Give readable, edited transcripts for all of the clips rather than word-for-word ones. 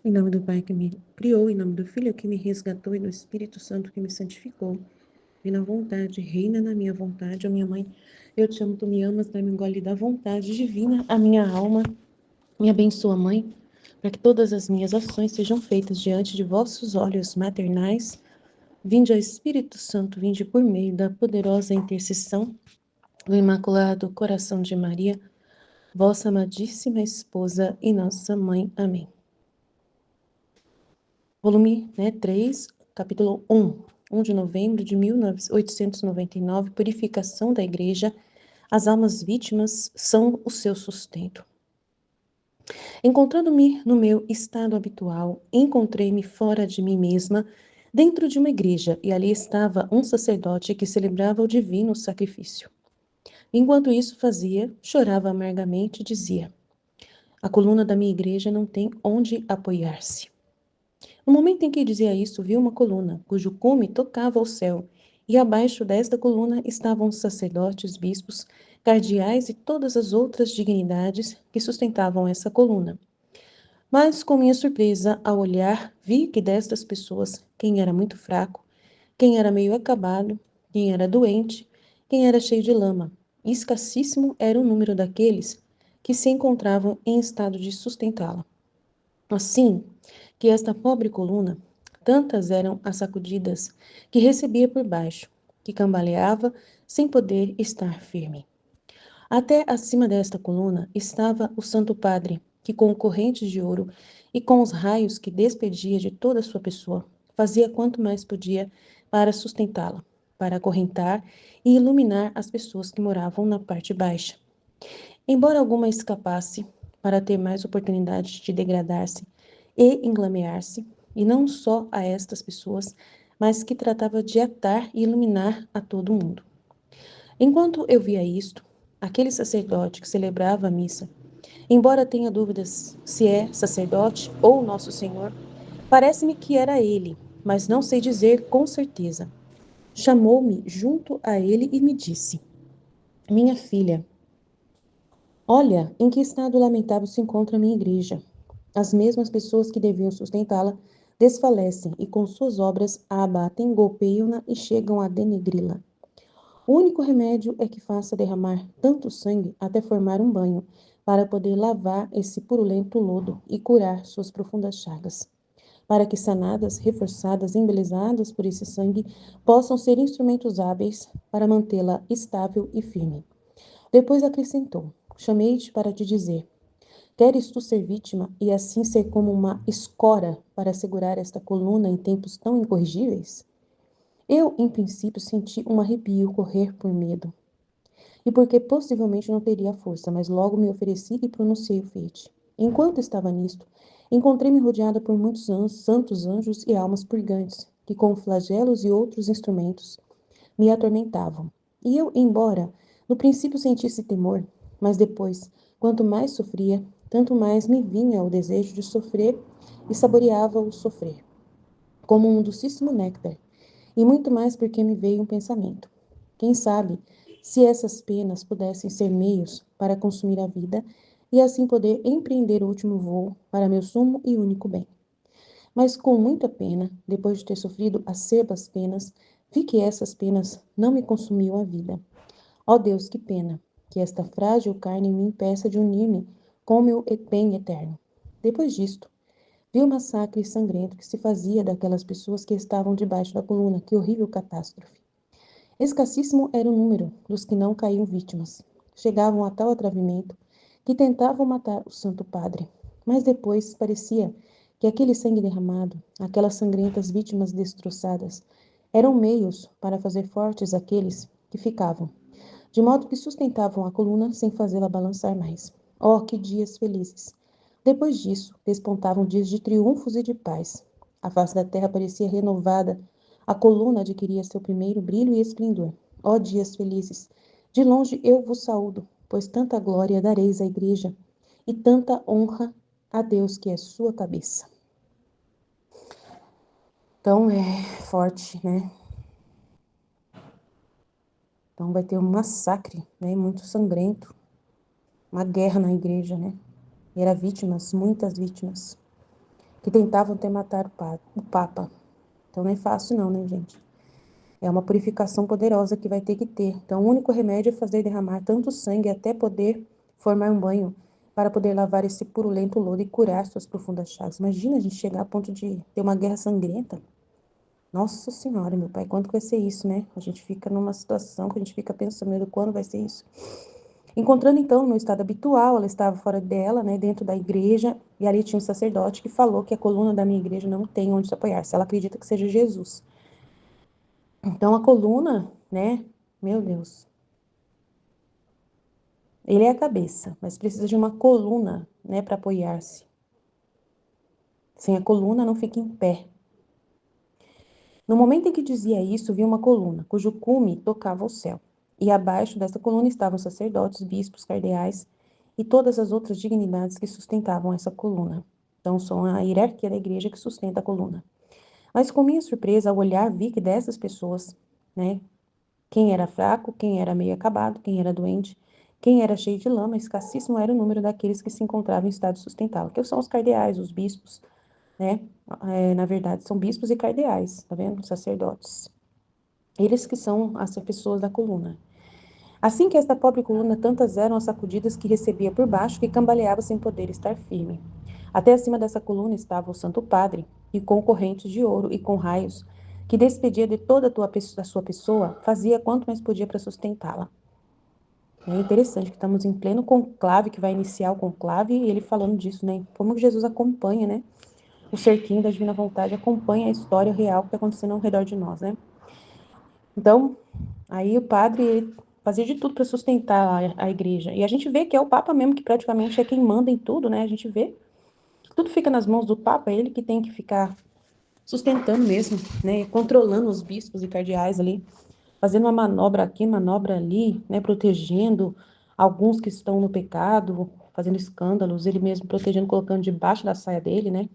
Em nome do Pai que me criou, em nome do Filho que me resgatou e do Espírito Santo que me santificou. E na vontade, reina na minha vontade, ó minha mãe. Eu te amo, tu me amas, dá-me um gole da vontade divina, a minha alma. Me abençoa, mãe, para que todas as minhas ações sejam feitas diante de vossos olhos maternais. Vinde, ó Espírito Santo, vinde por meio da poderosa intercessão do Imaculado Coração de Maria, vossa amadíssima esposa e nossa mãe. Amém. Volume 3, capítulo 1 de novembro de 1899, Purificação da Igreja. As almas vítimas são o seu sustento. Encontrando-me no meu estado habitual, encontrei-me fora de mim mesma, dentro de uma igreja, e ali estava um sacerdote que celebrava o divino sacrifício. Enquanto isso fazia, chorava amargamente e dizia: a coluna da minha igreja não tem onde apoiar-se. No momento em que dizia isso, vi uma coluna, cujo cume tocava ao céu, e abaixo desta coluna estavam os sacerdotes, bispos, cardeais e todas as outras dignidades que sustentavam essa coluna. Mas, com minha surpresa, ao olhar, vi que destas pessoas, quem era muito fraco, quem era meio acabado, quem era doente, quem era cheio de lama, e escassíssimo era o número daqueles que se encontravam em estado de sustentá-la. Assim que esta pobre coluna, tantas eram as sacudidas que recebia por baixo, que cambaleava sem poder estar firme. Até acima desta coluna estava o Santo Padre, que com correntes de ouro e com os raios que despedia de toda a sua pessoa, fazia quanto mais podia para sustentá-la, para acorrentar e iluminar as pessoas que moravam na parte baixa. Embora alguma escapasse, para ter mais oportunidade de degradar-se e englamear-se, e não só a estas pessoas, mas que tratava de atar e iluminar a todo mundo. Enquanto eu via isto, aquele sacerdote que celebrava a missa, embora tenha dúvidas se é sacerdote ou Nosso Senhor, parece-me que era ele, mas não sei dizer com certeza. Chamou-me junto a ele e me disse: minha filha, olha em que estado lamentável se encontra a minha igreja. As mesmas pessoas que deviam sustentá-la desfalecem e com suas obras a abatem, golpeiam-na e chegam a denegri-la. O único remédio é que faça derramar tanto sangue até formar um banho, para poder lavar esse purulento lodo e curar suas profundas chagas, para que sanadas, reforçadas, embelezadas por esse sangue, possam ser instrumentos hábeis para mantê-la estável e firme. Depois acrescentou: chamei-te para te dizer: queres tu ser vítima e assim ser como uma escora para segurar esta coluna em tempos tão incorrigíveis? Eu, em princípio, senti um arrepio correr por medo, e porque possivelmente não teria força, mas logo me ofereci e pronunciei o feite. Enquanto estava nisto, encontrei-me rodeada por muitos santos anjos e almas purgantes, que com flagelos e outros instrumentos me atormentavam. E eu, embora no princípio sentisse temor, mas depois, quanto mais sofria, tanto mais me vinha o desejo de sofrer e saboreava o sofrer, como um docíssimo néctar, e muito mais porque me veio um pensamento. Quem sabe se essas penas pudessem ser meios para consumir a vida e assim poder empreender o último voo para meu sumo e único bem. Mas com muita pena, depois de ter sofrido acerbas penas, vi que essas penas não me consumiam a vida. Ó Deus, que pena, que esta frágil carne me impeça de unir-me com o meu bem eterno. Depois disto, vi o massacre sangrento que se fazia daquelas pessoas que estavam debaixo da coluna. Que horrível catástrofe! Escassíssimo era o número dos que não caíam vítimas. Chegavam a tal atravimento que tentavam matar o Santo Padre. Mas depois parecia que aquele sangue derramado, aquelas sangrentas vítimas destroçadas, eram meios para fazer fortes aqueles que ficavam, de modo que sustentavam a coluna sem fazê-la balançar mais. Oh, que dias felizes! Depois disso, despontavam dias de triunfos e de paz. A face da terra parecia renovada, a coluna adquiria seu primeiro brilho e esplendor. Ó dias felizes! De longe eu vos saúdo, pois tanta glória dareis à igreja e tanta honra a Deus que é sua cabeça. Então é forte, né? Então vai ter um massacre, né? Muito sangrento, uma guerra na igreja, né? E era vítimas, muitas vítimas. que tentavam até matar o Papa. Então não é fácil não, né, gente? É uma purificação poderosa que vai ter que ter. Então o único remédio é fazer derramar tanto sangue até poder formar um banho para poder lavar esse purulento lodo e curar suas profundas chagas. Imagina a gente chegar a ponto de ter uma guerra sangrenta. Nossa Senhora, meu pai, quando vai ser isso, né? A gente fica numa situação que a gente fica pensando, meu Deus, quando vai ser isso? Encontrando então no estado habitual, ela estava fora dela, né, dentro da igreja, e ali tinha um sacerdote que falou que a coluna da minha igreja não tem onde se apoiar, se ela acredita que seja Jesus. Então a coluna, né, meu Deus, ele é a cabeça, mas precisa de uma coluna, né, para apoiar-se. Sem a coluna não fica em pé. No momento em que dizia isso, vi uma coluna, cujo cume tocava o céu. E abaixo dessa coluna estavam sacerdotes, bispos, cardeais e todas as outras dignidades que sustentavam essa coluna. Então, são a hierarquia da igreja que sustenta a coluna. Mas, com minha surpresa, ao olhar, vi que dessas pessoas, né, quem era fraco, quem era meio acabado, quem era doente, quem era cheio de lama, escassíssimo era o número daqueles que se encontravam em estado sustentável, que são os cardeais, os bispos, né? Na verdade, são bispos e cardeais, tá vendo? Sacerdotes. Eles que são as pessoas da coluna. Assim que esta pobre coluna, tantas eram as sacudidas que recebia por baixo, que cambaleava sem poder estar firme. Até acima dessa coluna estava o Santo Padre, e com correntes de ouro e com raios, que despedia de toda a sua pessoa, fazia quanto mais podia para sustentá-la. É interessante que estamos em pleno conclave, que vai iniciar o conclave, e ele falando disso, né? Como que Jesus acompanha, né? O cerquinho da divina vontade acompanha a história real que está acontecendo ao redor de nós, né? Então, aí o padre fazia de tudo para sustentar a igreja. E a gente vê que é o Papa mesmo que praticamente é quem manda em tudo, né? A gente vê que tudo fica nas mãos do Papa, é ele que tem que ficar sustentando mesmo, né? Controlando os bispos e cardeais ali, fazendo uma manobra aqui, manobra ali, né? Protegendo alguns que estão no pecado, fazendo escândalos, ele mesmo protegendo, colocando debaixo da saia dele, né?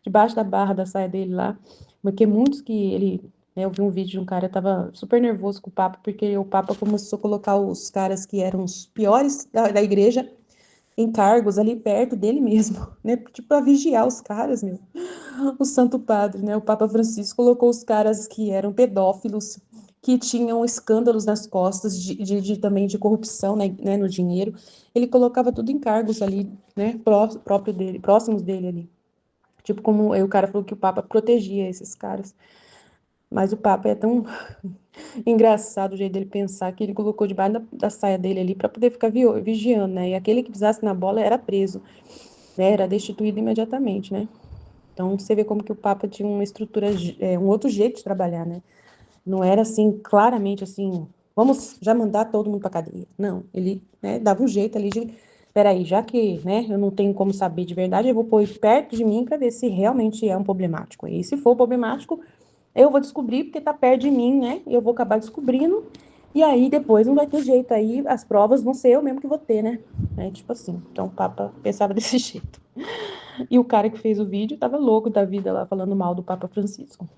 Debaixo da barra da saia dele lá, porque muitos que ele, né, eu vi um vídeo de um cara, tava super nervoso com o Papa, porque o Papa começou a colocar os caras que eram os piores da igreja em cargos ali perto dele mesmo, né, tipo para vigiar os caras, meu. O Santo Padre, né, o Papa Francisco colocou os caras que eram pedófilos, que tinham escândalos nas costas também de corrupção, né, no dinheiro, ele colocava tudo em cargos ali, né, próprio dele, próximos dele ali. Tipo, como aí o cara falou que o Papa protegia esses caras. Mas o Papa é tão engraçado o jeito dele pensar que ele colocou debaixo da saia dele ali para poder ficar vigiando, né? E aquele que pisasse na bola era preso, né? Era destituído imediatamente, né? Então você vê como que o Papa tinha uma estrutura, um outro jeito de trabalhar, né? Não era assim, claramente assim, vamos já mandar todo mundo para cadeia. Não, ele, né, dava um jeito ali de, peraí, já que, né, eu não tenho como saber de verdade, eu vou pôr perto de mim para ver se realmente é um problemático. E se for problemático, eu vou descobrir porque tá perto de mim, né? Eu vou acabar descobrindo. E aí depois não vai ter jeito, aí as provas vão ser eu mesmo que vou ter, né? É tipo assim. Então o Papa pensava desse jeito. E o cara que fez o vídeo tava louco da vida lá falando mal do Papa Francisco.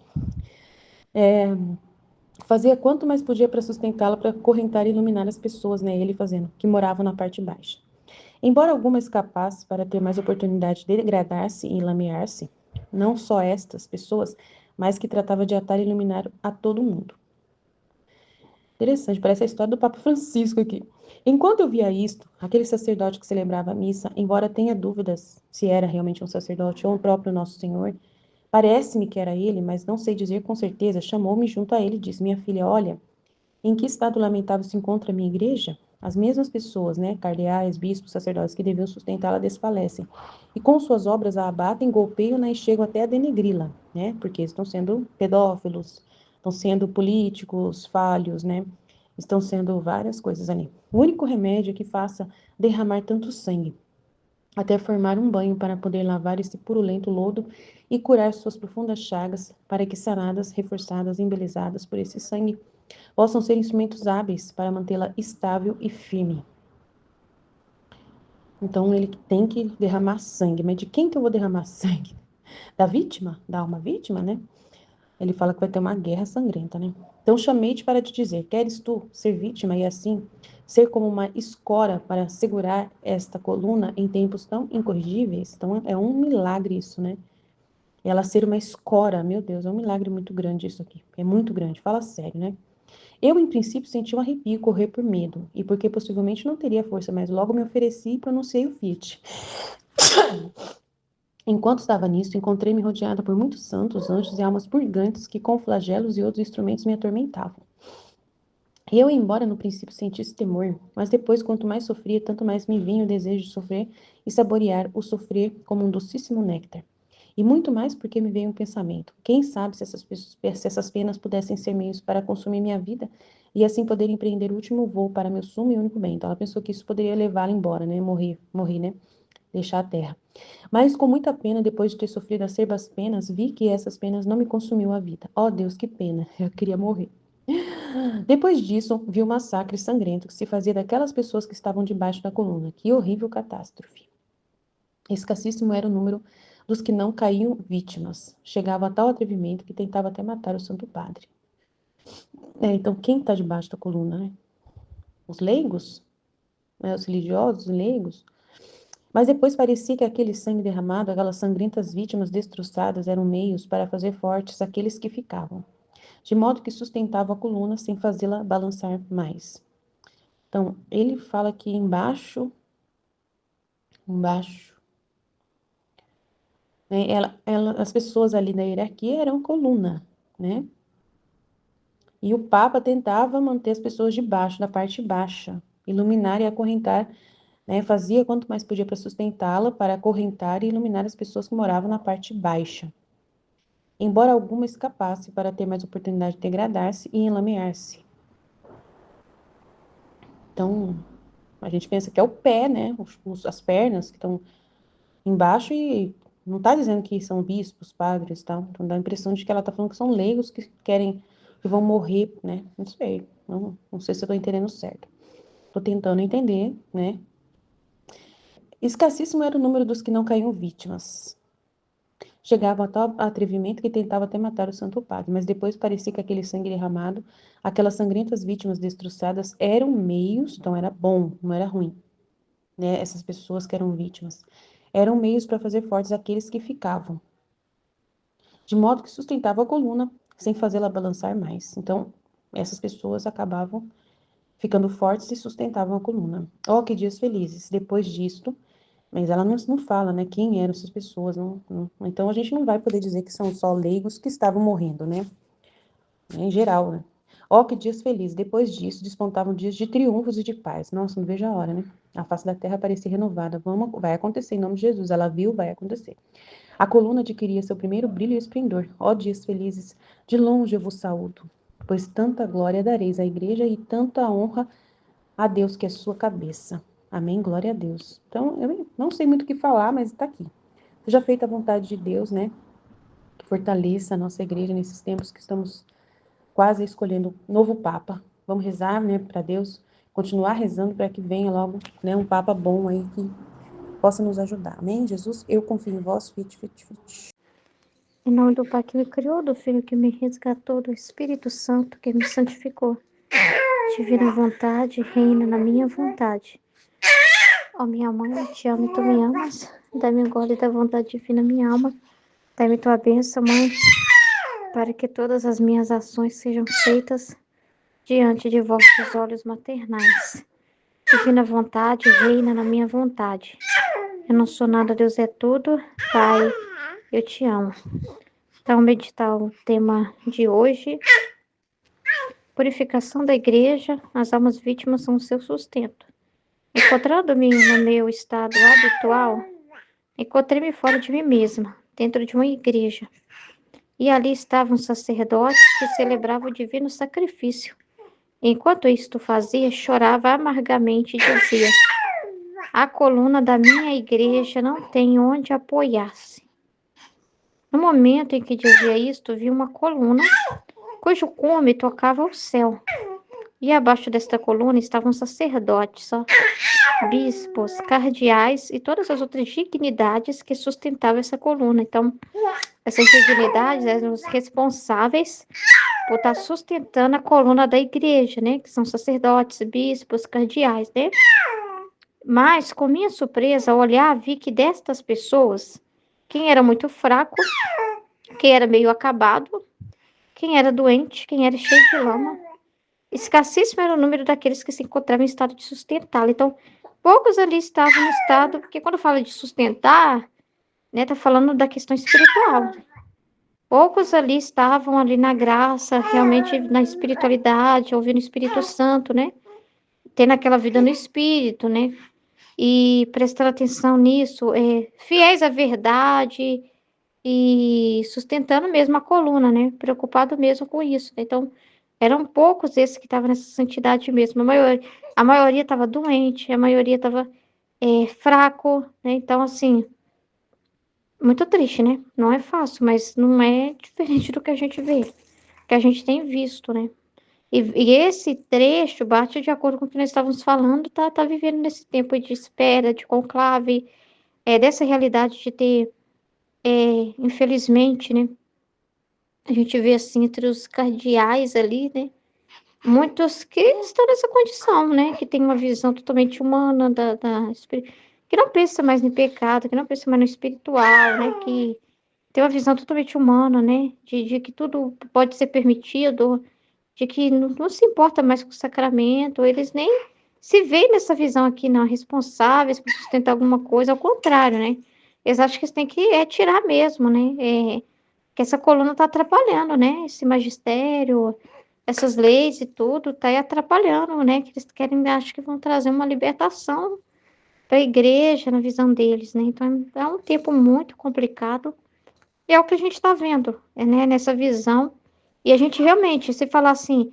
Fazia quanto mais podia para sustentá-la, para correntar e iluminar as pessoas, né? Ele fazendo, que moravam na parte baixa. Embora algumas escapassem para ter mais oportunidade de degradar-se e lamear-se, não só estas pessoas, mas que tratava de atar e iluminar a todo mundo. Interessante, parece a história do Papa Francisco aqui. Enquanto eu via isto, aquele sacerdote que celebrava a missa, embora tenha dúvidas se era realmente um sacerdote ou o próprio Nosso Senhor, parece-me que era ele, mas não sei dizer com certeza, chamou-me junto a ele e disse: Minha filha, olha, em que estado lamentável se encontra a minha igreja? As mesmas pessoas, né, cardeais, bispos, sacerdotes que deviam sustentá-la desfalecem. E com suas obras a abatem, golpeiam-na e chegam até a denegri-la, né, porque estão sendo pedófilos, estão sendo políticos falhos, né, estão sendo várias coisas ali. O único remédio é que faça derramar tanto sangue, até formar um banho para poder lavar esse purulento lodo e curar suas profundas chagas, para que sanadas, reforçadas, embelezadas por esse sangue, possam ser instrumentos hábeis para mantê-la estável e firme. Então, ele tem que derramar sangue. Mas de quem que eu vou derramar sangue? Da vítima? Da alma vítima, né? Ele fala que vai ter uma guerra sangrenta, né? Então, chamei-te para te dizer, queres tu ser vítima e assim ser como uma escora para segurar esta coluna em tempos tão incorrigíveis. Então, é um milagre isso, né? Ela ser uma escora, meu Deus, é um milagre muito grande isso aqui. É muito grande, fala sério, né? Eu, em princípio, senti um arrepio correr por medo, e porque possivelmente não teria força, mas logo me ofereci e pronunciei o fiat. Enquanto estava nisso, encontrei-me rodeada por muitos santos, anjos e almas purgantes que com flagelos e outros instrumentos me atormentavam. E eu, embora no princípio sentisse temor, mas depois, quanto mais sofria, tanto mais me vinha o desejo de sofrer e saborear o sofrer como um docíssimo néctar. E muito mais porque me veio um pensamento. Quem sabe se essas penas pudessem ser meios para consumir minha vida e assim poder empreender o último voo para meu sumo e único bem. Então ela pensou que isso poderia levá-la embora, né? Morrer, né? Deixar a terra. Mas com muita pena, depois de ter sofrido acerbas penas, vi que essas penas não me consumiu a vida. Oh Deus, que pena! Eu queria morrer. Depois disso, vi o massacre sangrento que se fazia daquelas pessoas que estavam debaixo da coluna. Que horrível catástrofe! Escassíssimo era o número dos que não caíam vítimas. Chegava a tal atrevimento que tentava até matar o Santo Padre. Então, quem está debaixo da coluna, né? Os leigos? Né? Os religiosos, os leigos? Mas depois parecia que aquele sangue derramado, aquelas sangrentas vítimas destroçadas, eram meios para fazer fortes aqueles que ficavam, de modo que sustentavam a coluna sem fazê-la balançar mais. Então, ele fala que embaixo, né, as pessoas ali na hierarquia eram coluna, né? E o Papa tentava manter as pessoas debaixo, da parte baixa, iluminar e acorrentar, né? Fazia quanto mais podia para sustentá-la, para acorrentar e iluminar as pessoas que moravam na parte baixa. Embora alguma escapasse para ter mais oportunidade de degradar-se e enlamear-se. Então, a gente pensa que é o pé, né? As pernas que estão embaixo e não está dizendo que são bispos, padres e tal. Então dá a impressão de que ela está falando que são leigos que querem, que vão morrer, né? Não sei. Não sei se eu estou entendendo certo. Estou tentando entender, né? Escassíssimo era o número dos que não caíam vítimas. Chegavam a tal atrevimento que tentava até matar o Santo Padre, mas depois parecia que aquele sangue derramado, aquelas sangrentas vítimas destroçadas, eram meios, então era bom, não era ruim, né? Essas pessoas que eram vítimas, eram meios para fazer fortes aqueles que ficavam, de modo que sustentavam a coluna, sem fazê-la balançar mais. Então, essas pessoas acabavam ficando fortes e sustentavam a coluna. Oh, que dias felizes! Depois disto, mas ela não fala, né, quem eram essas pessoas. Então, a gente não vai poder dizer que são só leigos que estavam morrendo, né? Em geral, né? Ó, que dias felizes. Depois disso, despontavam dias de triunfos e de paz. Nossa, não vejo a hora, né? A face da terra parecia renovada. Vai acontecer em nome de Jesus. Ela viu, vai acontecer. A coluna adquiria seu primeiro brilho e esplendor. Ó, dias felizes. De longe eu vos saúdo, pois tanta glória dareis à igreja e tanta honra a Deus que é sua cabeça. Amém? Glória a Deus. Então, eu não sei muito o que falar, mas está aqui. Seja feita a vontade de Deus, né? Que fortaleça a nossa igreja nesses tempos que estamos quase escolhendo um novo Papa. Vamos rezar, né, para Deus, continuar rezando para que venha logo, né, um Papa bom aí que possa nos ajudar. Amém? Jesus, eu confio em vós. Fit, fit, fit. Em nome do Pai que me criou, do Filho que me resgatou, do Espírito Santo que me santificou. Divina vontade, reina na minha vontade. Ó minha mãe, eu te amo e tu me amas. Dá-me agora e da vontade divina minha alma. Dá-me tua bênção, mãe, para que todas as minhas ações sejam feitas diante de vossos olhos maternais. Divina vontade, reina na minha vontade. Eu não sou nada, Deus é tudo. Pai, eu te amo. Então, meditar o tema de hoje. Purificação da igreja, as almas vítimas são o seu sustento. Encontrando-me no meu estado habitual, encontrei-me fora de mim mesma, dentro de uma igreja. E ali estava um sacerdote que celebrava o divino sacrifício. Enquanto isto fazia, chorava amargamente e dizia: a coluna da minha igreja não tem onde apoiar-se. No momento em que dizia isto, vi uma coluna cujo cume tocava o céu. E abaixo desta coluna estavam sacerdotes, bispos, cardeais e todas as outras dignidades que sustentavam essa coluna. Então, essas dignidades eram os responsáveis bispo está sustentando a coluna da igreja, né? Que são sacerdotes, bispos, cardeais, né? Mas, com minha surpresa, ao olhar, vi que destas pessoas, quem era muito fraco, quem era meio acabado, quem era doente, quem era cheio de lama, escassíssimo era o número daqueles que se encontravam em estado de sustentá-la. Então, poucos ali estavam no estado, porque quando fala de sustentar, né, tá falando da questão espiritual. Poucos ali estavam ali na graça, realmente na espiritualidade, ouvindo o Espírito Santo, né? Tendo aquela vida no Espírito, né? E prestando atenção nisso, fiéis à verdade e sustentando mesmo a coluna, né? Preocupado mesmo com isso. Então, eram poucos esses que estavam nessa santidade mesmo. A maioria estava doente, a maioria estava fraco, né? Então, assim, muito triste, né? Não é fácil, mas não é diferente do que a gente vê, que a gente tem visto, né? E esse trecho bate de acordo com o que nós estávamos falando, tá vivendo nesse tempo de espera, de conclave, dessa realidade de ter, infelizmente, né? A gente vê assim entre os cardeais ali, né? Muitos que estão nessa condição, né? Que tem uma visão totalmente humana que não pensa mais no pecado, que não pensa mais no espiritual, né? Que tem uma visão totalmente humana, né? De que tudo pode ser permitido, de que não se importa mais com o sacramento, eles nem se veem nessa visão aqui, não, responsáveis por sustentar alguma coisa, ao contrário, né? Eles acham que eles têm que tirar mesmo, né? Que essa coluna está atrapalhando, né? Esse magistério, essas leis e tudo, tá aí atrapalhando, né? Que eles querem, acho que vão trazer uma libertação para a igreja, na visão deles, né? Então, é um tempo muito complicado. E é o que a gente está vendo, né? Nessa visão. E a gente realmente, se falar assim,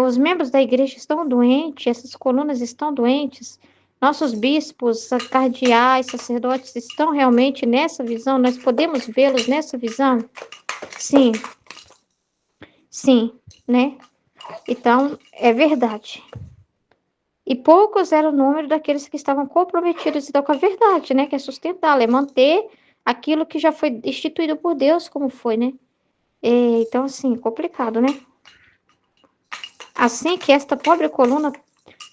os membros da igreja estão doentes, essas colunas estão doentes, nossos bispos, cardeais, sacerdotes estão realmente nessa visão, nós podemos vê-los nessa visão? Sim, sim, né? Então, é verdade. E poucos eram o número daqueles que estavam comprometidos então, com a verdade, né? Que é sustentá-la, é manter aquilo que já foi instituído por Deus, como foi, né? Então, assim, complicado, né? Assim que esta pobre coluna,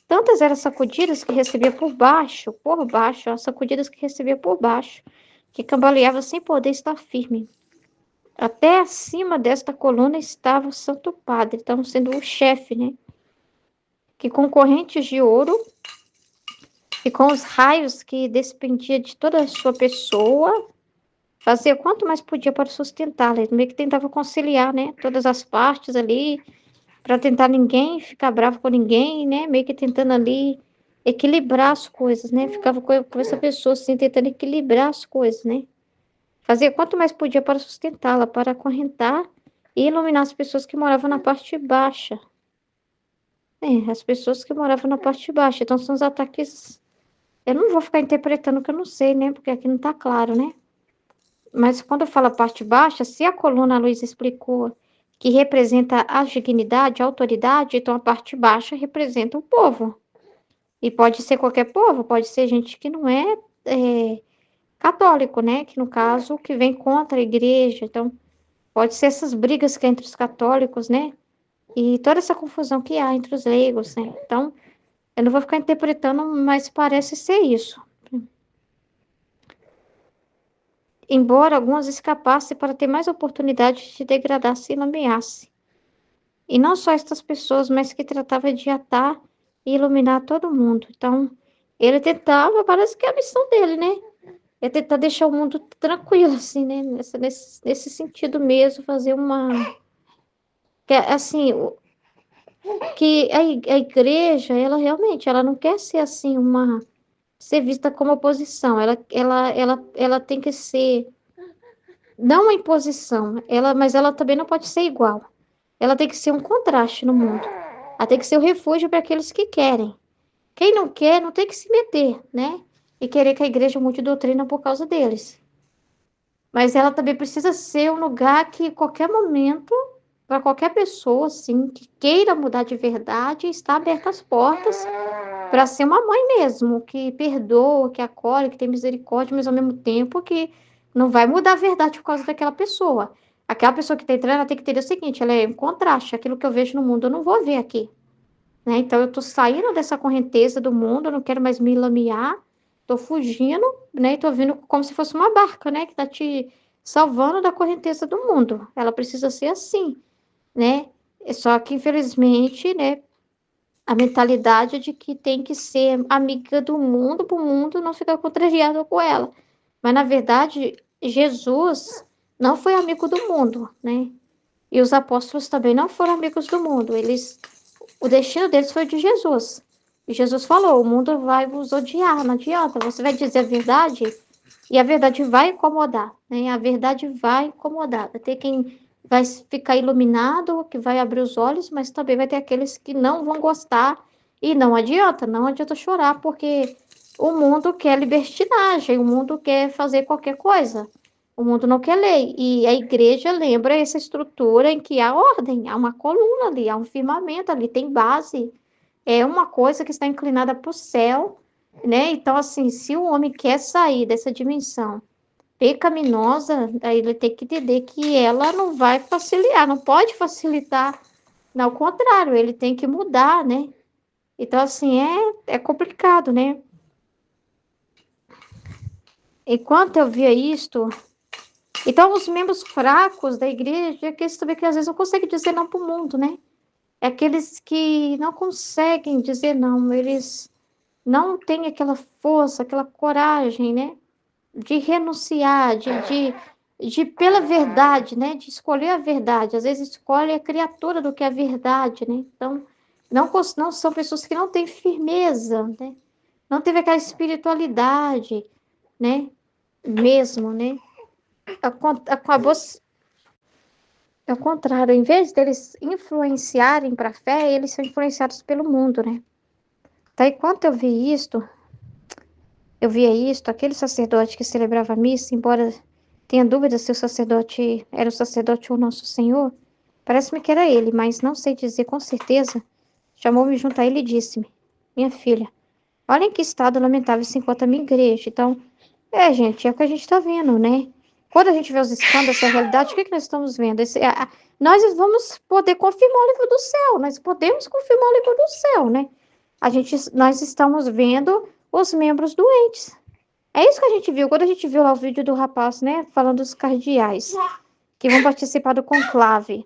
tantas eram sacudidas que recebia por baixo, as sacudidas que recebia por baixo, que cambaleava sem poder estar firme. Até acima desta coluna estava o Santo Padre, então sendo o chefe, né? Que com correntes de ouro e com os raios que despendia de toda a sua pessoa, fazia quanto mais podia para sustentá-la. Ele meio que tentava conciliar, né? Todas as partes ali, para tentar ninguém ficar bravo com ninguém, né? Meio que tentando ali equilibrar as coisas, né? Ficava com essa pessoa assim, tentando equilibrar as coisas, né? Fazia quanto mais podia para sustentá-la, para acorrentar e iluminar as pessoas que moravam na parte baixa. As pessoas que moravam na parte baixa. Então, são os ataques. Eu não vou ficar interpretando o que eu não sei, né? Porque aqui não tá claro, né? Mas quando eu falo a parte baixa, se a coluna a Luiz explicou que representa a dignidade, a autoridade, então a parte baixa representa o povo. E pode ser qualquer povo, pode ser gente que não é católico, né? Que no caso, que vem contra a igreja. Então, pode ser essas brigas que há entre os católicos, né? E toda essa confusão que há entre os leigos, né? Então, eu não vou ficar interpretando, mas parece ser isso. Embora algumas escapassem para ter mais oportunidade de degradar-se e lamear-se. E não só estas pessoas, mas que tratava de atar e iluminar todo mundo. Então, ele tentava, parece que é a missão dele, né? É tentar deixar o mundo tranquilo, assim, né? Nesse sentido mesmo, fazer uma. Assim, que a igreja, ela realmente, ela não quer ser assim, ser vista como oposição. Ela tem que ser, não uma imposição, mas ela também não pode ser igual. Ela tem que ser um contraste no mundo. Ela tem que ser o refúgio para aqueles que querem. Quem não quer, não tem que se meter, né? E querer que a igreja mude doutrina por causa deles. Mas ela também precisa ser um lugar que, em qualquer momento, para qualquer pessoa, assim, que queira mudar de verdade, está abertas as portas para ser uma mãe mesmo, que perdoa, que acolhe, que tem misericórdia, mas ao mesmo tempo que não vai mudar a verdade por causa daquela pessoa. Aquela pessoa que está entrando, ela tem que entender o seguinte, ela é um contraste, aquilo que eu vejo no mundo eu não vou ver aqui, né? Então eu tô saindo dessa correnteza do mundo, eu não quero mais me lamear, tô fugindo, né? E tô vindo como se fosse uma barca, né? Que tá te salvando da correnteza do mundo. Ela precisa ser assim, né? Só que, infelizmente, né? A mentalidade de que tem que ser amiga do mundo para o mundo não ficar contrariado com ela. Mas, na verdade, Jesus não foi amigo do mundo, né? E os apóstolos também não foram amigos do mundo. O destino deles foi de Jesus. E Jesus falou: o mundo vai vos odiar, não adianta. Você vai dizer a verdade e a verdade vai incomodar, né? A verdade vai incomodar. Vai ter quem vai ficar iluminado, que vai abrir os olhos, mas também vai ter aqueles que não vão gostar. E não adianta chorar, porque o mundo quer libertinagem, o mundo quer fazer qualquer coisa. O mundo não quer lei. E a igreja lembra essa estrutura em que há ordem, há uma coluna ali, há um firmamento ali, tem base. É uma coisa que está inclinada para o céu, né? Então, assim, se o homem quer sair dessa dimensão pecaminosa, aí ele tem que entender que ela não vai facilitar, não pode facilitar. Não, ao contrário, ele tem que mudar, né? Então, assim, é complicado, né? Enquanto eu via isto, então os membros fracos da igreja, que eles também que às vezes não conseguem dizer não para o mundo, né? É aqueles que não conseguem dizer não, eles não têm aquela força, aquela coragem, né? De renunciar, de pela verdade, né? De escolher a verdade. Às vezes escolhe a criatura do que é a verdade, né? Então, não são pessoas que não têm firmeza, né? Não teve aquela espiritualidade, né? Mesmo, né? Acabou, ao contrário, em vez deles influenciarem para a fé, eles são influenciados pelo mundo, né? Então, enquanto eu via isto, aquele sacerdote que celebrava a missa, embora tenha dúvida se o sacerdote era o sacerdote ou nosso Senhor, parece-me que era ele, mas não sei dizer com certeza. Chamou-me junto a ele e disse-me: minha filha, olha em que estado lamentável se encontra a minha igreja. Então, gente, é o que a gente está vendo, né? Quando a gente vê os escândalos da realidade, o que nós estamos vendo? Nós vamos poder confirmar o livro do céu, nós podemos confirmar o livro do céu, né? Nós estamos vendo os membros doentes. É isso que a gente viu, quando a gente viu lá o vídeo do rapaz, né, falando dos cardeais, que vão participar do conclave. O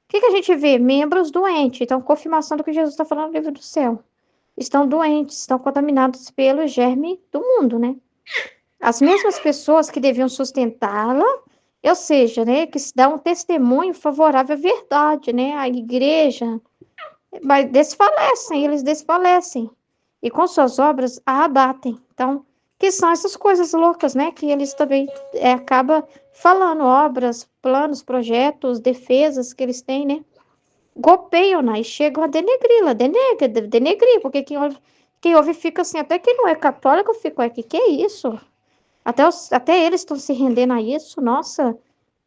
que a gente vê? Membros doentes. Então, confirmação do que Jesus está falando no livro do céu. Estão doentes, estão contaminados pelo germe do mundo, né? As mesmas pessoas que deviam sustentá-la, ou seja, né, que se dá um testemunho favorável à verdade, né? A igreja, mas desfalecem, eles desfalecem. E com suas obras a abatem. Então, que são essas coisas loucas, né? Que eles também acabam falando, obras, planos, projetos, defesas que eles têm, né? Golpeiam-na e chegam a denegri-la, denegrir, porque quem ouve fica assim, até quem não é católico fica, que é isso? Até eles estão se rendendo a isso, nossa,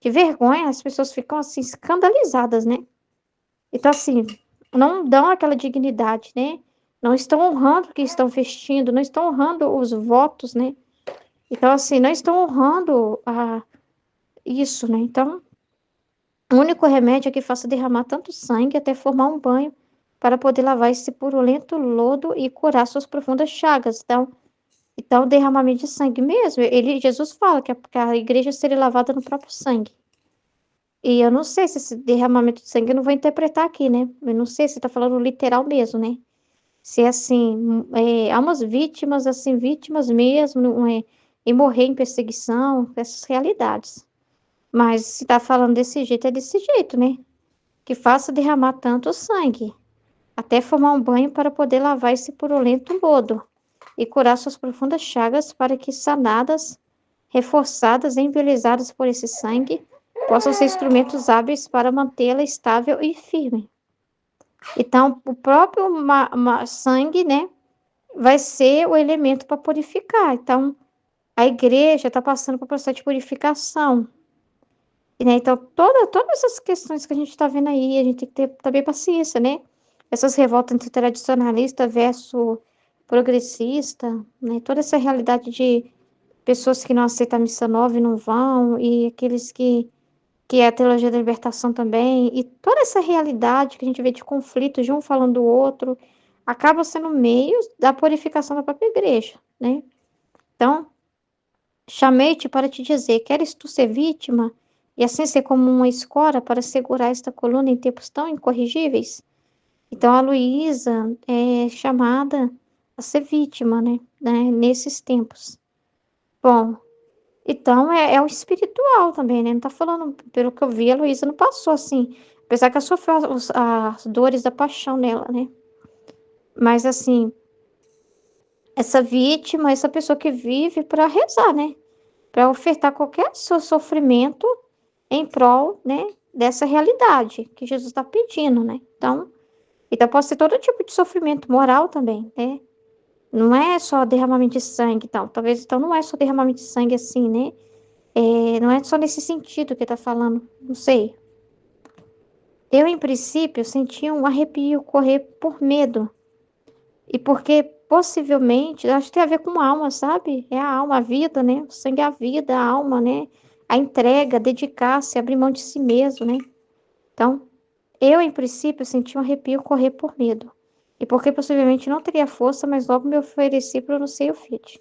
que vergonha, as pessoas ficam assim, escandalizadas, né? Então, assim, não dão aquela dignidade, né? Não estão honrando o que estão vestindo, não estão honrando os votos, né? Então, assim, não estão honrando isso, né? Então, o único remédio é que faça derramar tanto sangue até formar um banho para poder lavar esse purulento lodo e curar suas profundas chagas. Então, o derramamento de sangue mesmo, Jesus fala que a igreja seria lavada no próprio sangue. E eu não sei se esse derramamento de sangue, eu não vou interpretar aqui, né? Eu não sei se está falando literal mesmo, né? Se é assim, há umas vítimas, assim, vítimas mesmo, e morrer em perseguição, essas realidades. Mas se está falando desse jeito, é desse jeito, né? Que faça derramar tanto sangue, até formar um banho para poder lavar esse purulento lodo e curar suas profundas chagas para que sanadas, reforçadas e embelezadas por esse sangue, possam ser instrumentos hábeis para mantê-la estável e firme. Então, o próprio sangue, né, vai ser o elemento para purificar. Então, a igreja está passando por um processo de purificação. Né? Então, todas essas questões que a gente está vendo aí, a gente tem que ter também paciência, né? Essas revoltas entre tradicionalista versus progressista, né? Toda essa realidade de pessoas que não aceitam a missa nova e não vão, e aqueles que que é a teologia da libertação também, e toda essa realidade que a gente vê de conflito de um falando do outro, acaba sendo meio da purificação da própria igreja, né? Então, chamei-te para te dizer, queres tu ser vítima e assim ser como uma escora para segurar esta coluna em tempos tão incorrigíveis? Então, a Luísa é chamada a ser vítima, né, nesses tempos. Bom, então é o espiritual também, né? Não tá falando, pelo que eu vi, a Luísa não passou assim, apesar que ela sofreu as dores da paixão nela, né? Mas assim, essa vítima, essa pessoa que vive para rezar, né? Para ofertar qualquer seu sofrimento em prol, né, dessa realidade que Jesus está pedindo, né? Então pode ser todo tipo de sofrimento moral também, né? Não é só derramamento de sangue e tal. Talvez então não é só derramamento de sangue assim, né? Não é só nesse sentido que tá falando, não sei. Eu, em princípio, senti um arrepio correr por medo. E porque possivelmente, acho que tem a ver com a alma, sabe? É a alma, a vida, né? O sangue é a vida, a alma, né? A entrega, dedicar-se, abrir mão de si mesmo, né? Então, eu, em princípio, senti um arrepio correr por medo. E porque possivelmente não teria força, mas logo me ofereci para o seio fit.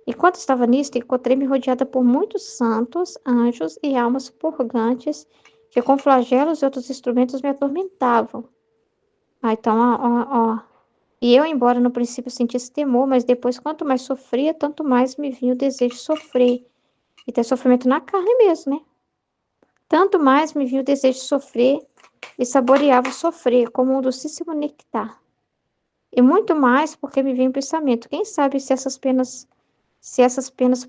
Enquanto estava nisto, encontrei-me rodeada por muitos santos, anjos e almas purgantes, que com flagelos e outros instrumentos me atormentavam. Então, ó. E eu, embora no princípio sentisse temor, mas depois, quanto mais sofria, tanto mais me vinha o desejo de sofrer. E ter sofrimento na carne mesmo, né? Tanto mais me vinha o desejo de sofrer e saboreava sofrer como um docíssimo nectar. E muito mais porque me vinha o pensamento, quem sabe se essas penas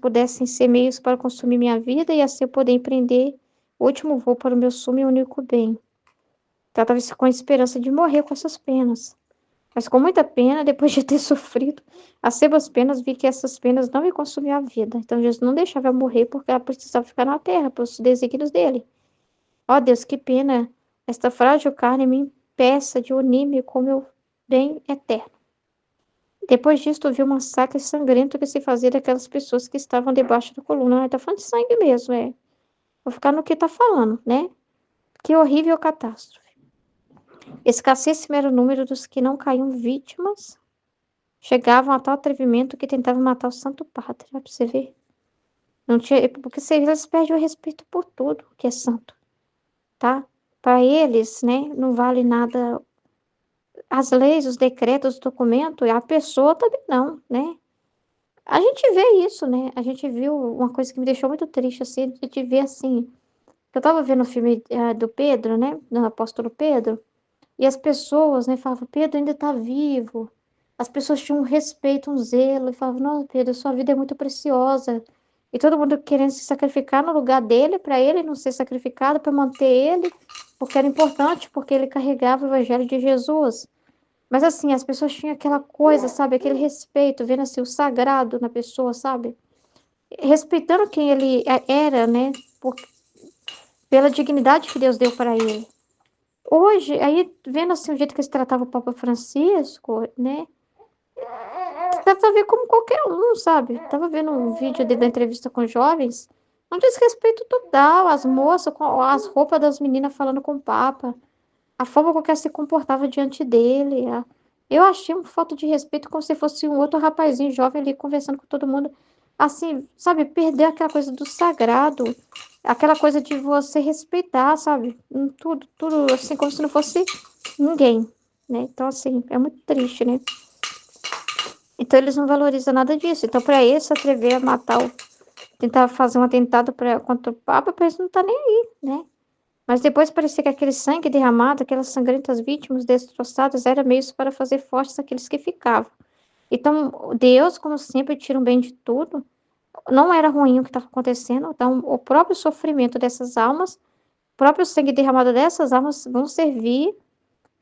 pudessem ser meios para consumir minha vida e assim eu poder empreender o último voo para o meu sumo e único bem. Tratava-se com a esperança de morrer com essas penas. Mas com muita pena, depois de ter sofrido as penas, vi que essas penas não me consumiam a vida. Então Jesus não deixava eu morrer porque ela precisava ficar na terra, pelos desígnios dele. Ó Deus, que pena esta frágil carne me impeça de unir-me com meu bem eterno. Depois disto, vi um massacre sangrento que se fazia daquelas pessoas que estavam debaixo da coluna. Tá falando de sangue mesmo, é. Vou ficar no que tá falando, né? Que horrível catástrofe. Escassíssimo era o número dos que não caíam vítimas. Chegavam a tal atrevimento que tentavam matar o Santo Padre. Ó, pra você ver. Não tinha, porque eles perdem o respeito por tudo que é santo, tá? Para eles, né, não vale nada as leis, os decretos, os documentos, a pessoa também não, né? A gente vê isso, né? A gente viu uma coisa que me deixou muito triste, assim, a gente vê assim, eu tava vendo o filme do Pedro, né, do apóstolo Pedro, e as pessoas, né, falavam, Pedro ainda tá vivo. As pessoas tinham um respeito, um zelo, e falavam, não, Pedro, sua vida é muito preciosa. E todo mundo querendo se sacrificar no lugar dele, para ele não ser sacrificado, para manter ele, porque era importante, porque ele carregava o evangelho de Jesus. Mas assim, as pessoas tinham aquela coisa, sabe? Aquele respeito, vendo assim o sagrado na pessoa, sabe? Respeitando quem ele era, né? Pela dignidade que Deus deu para ele. Hoje, aí, vendo assim o jeito que se tratava o Papa Francisco, né? Dá pra ver como qualquer um, sabe? Tava vendo um vídeo dele da entrevista com jovens, um desrespeito total, as moças com as roupas das meninas falando com o Papa, a forma com que ela se comportava diante dele. Eu achei uma falta de respeito como se fosse um outro rapazinho jovem ali conversando com todo mundo. Assim, sabe, perder aquela coisa do sagrado, aquela coisa de você respeitar, sabe? Tudo assim, como se não fosse ninguém, né? Então, assim, é muito triste, né? Então, eles não valorizam nada disso. Então, para eles se atrever a matar, tentar fazer um atentado contra o Papa, para eles não tá nem aí, né? Mas depois parecia que aquele sangue derramado, aquelas sangrentas vítimas destroçadas, era meios para fazer fortes aqueles que ficavam. Então, Deus, como sempre, tira um bem de tudo. Não era ruim o que estava acontecendo. Então, o próprio sofrimento dessas almas, o próprio sangue derramado dessas almas vão servir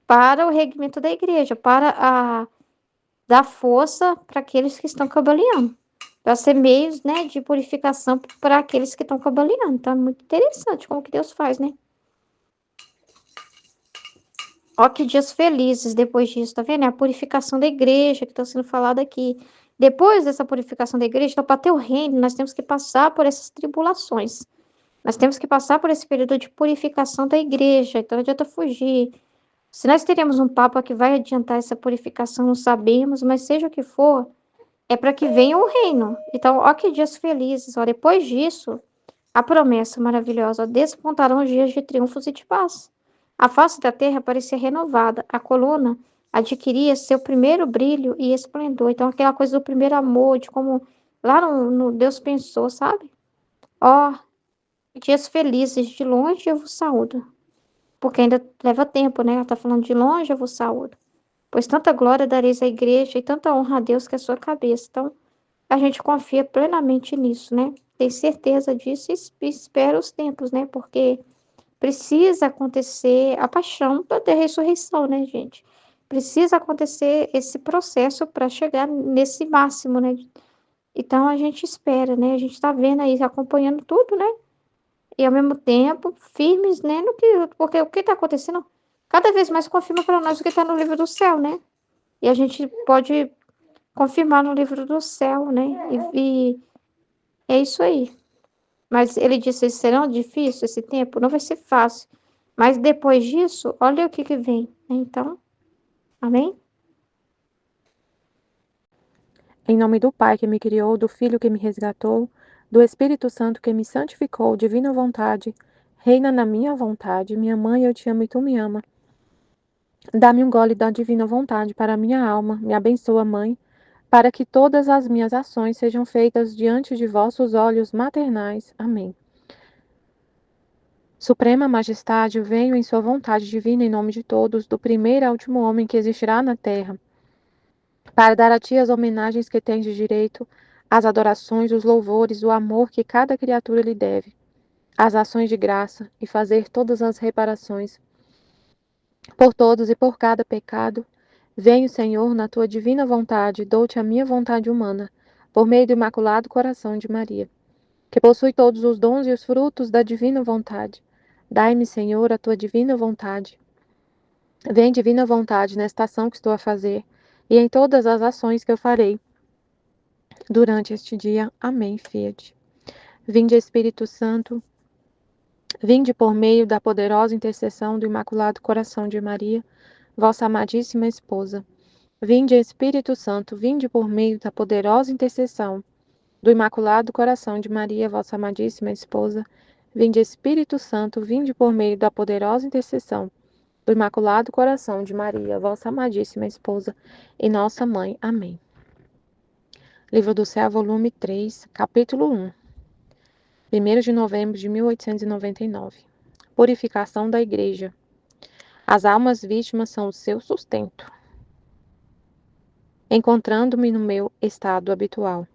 para o regimento da igreja, para dar força para aqueles que estão cambaleando. Para ser meios, né, de purificação para aqueles que estão cambaleando. Então, é muito interessante como que Deus faz, né? Ó, que dias felizes depois disso, tá vendo? É a purificação da igreja que está sendo falada aqui. Depois dessa purificação da igreja, então, para ter o reino, nós temos que passar por essas tribulações. Nós temos que passar por esse período de purificação da igreja, então não adianta fugir. Se nós teremos um Papa que vai adiantar essa purificação, não sabemos, mas seja o que for, é para que venha o reino. Então, ó que dias felizes, ó, depois disso, a promessa maravilhosa, ó, despontarão os dias de triunfos e de paz. A face da terra parecia renovada, a coluna adquiria seu primeiro brilho e esplendor. Então, aquela coisa do primeiro amor, de como lá no Deus pensou, sabe? Ó, dias felizes, de longe eu vos saúdo. Porque ainda leva tempo, né? Ela tá falando de longe eu vos saúdo. Pois tanta glória dareis à igreja e tanta honra a Deus que é a sua cabeça. Então, a gente confia plenamente nisso, né? Tem certeza disso e espera os tempos, né? Porque precisa acontecer a paixão para ter ressurreição, né, gente? Precisa acontecer esse processo para chegar nesse máximo, né? Então a gente espera, né? A gente está vendo aí, acompanhando tudo, né? E ao mesmo tempo firmes, né? No que, porque o que está acontecendo cada vez mais confirma para nós o que está no livro do céu, né? E a gente pode confirmar no livro do céu, né? E é isso aí. Mas ele disse: será difícil esse tempo? Não vai ser fácil. Mas depois disso, olha o que que vem. Então, amém? Em nome do Pai que me criou, do Filho que me resgatou, do Espírito Santo que me santificou, divina vontade, reina na minha vontade. Minha mãe, eu te amo e tu me ama. Dá-me um gole da divina vontade para a minha alma. Me abençoa, Mãe, para que todas as minhas ações sejam feitas diante de vossos olhos maternais. Amém. Suprema Majestade, venho em sua vontade divina em nome de todos, do primeiro ao último homem que existirá na terra, para dar a ti as homenagens que tens de direito, as adorações, os louvores, o amor que cada criatura lhe deve, as ações de graça e fazer todas as reparações por todos e por cada pecado. Venho, Senhor, na tua divina vontade, dou-te a minha vontade humana, por meio do imaculado coração de Maria, que possui todos os dons e os frutos da divina vontade. Dai-me, Senhor, a tua divina vontade. Vem, divina vontade, nesta ação que estou a fazer e em todas as ações que eu farei durante este dia. Amém, Fiat. Vinde, Espírito Santo, vinde por meio da poderosa intercessão do Imaculado Coração de Maria, vossa amadíssima esposa. Vinde, Espírito Santo, vinde por meio da poderosa intercessão do Imaculado Coração de Maria, vossa amadíssima esposa. Vinde, Espírito Santo, vinde por meio da poderosa intercessão do Imaculado Coração de Maria, vossa amadíssima esposa e nossa mãe. Amém. Livro do Céu, volume 3, capítulo 1. 1º de novembro de 1899. Purificação da Igreja. As almas vítimas são o seu sustento. Encontrando-me no meu estado habitual,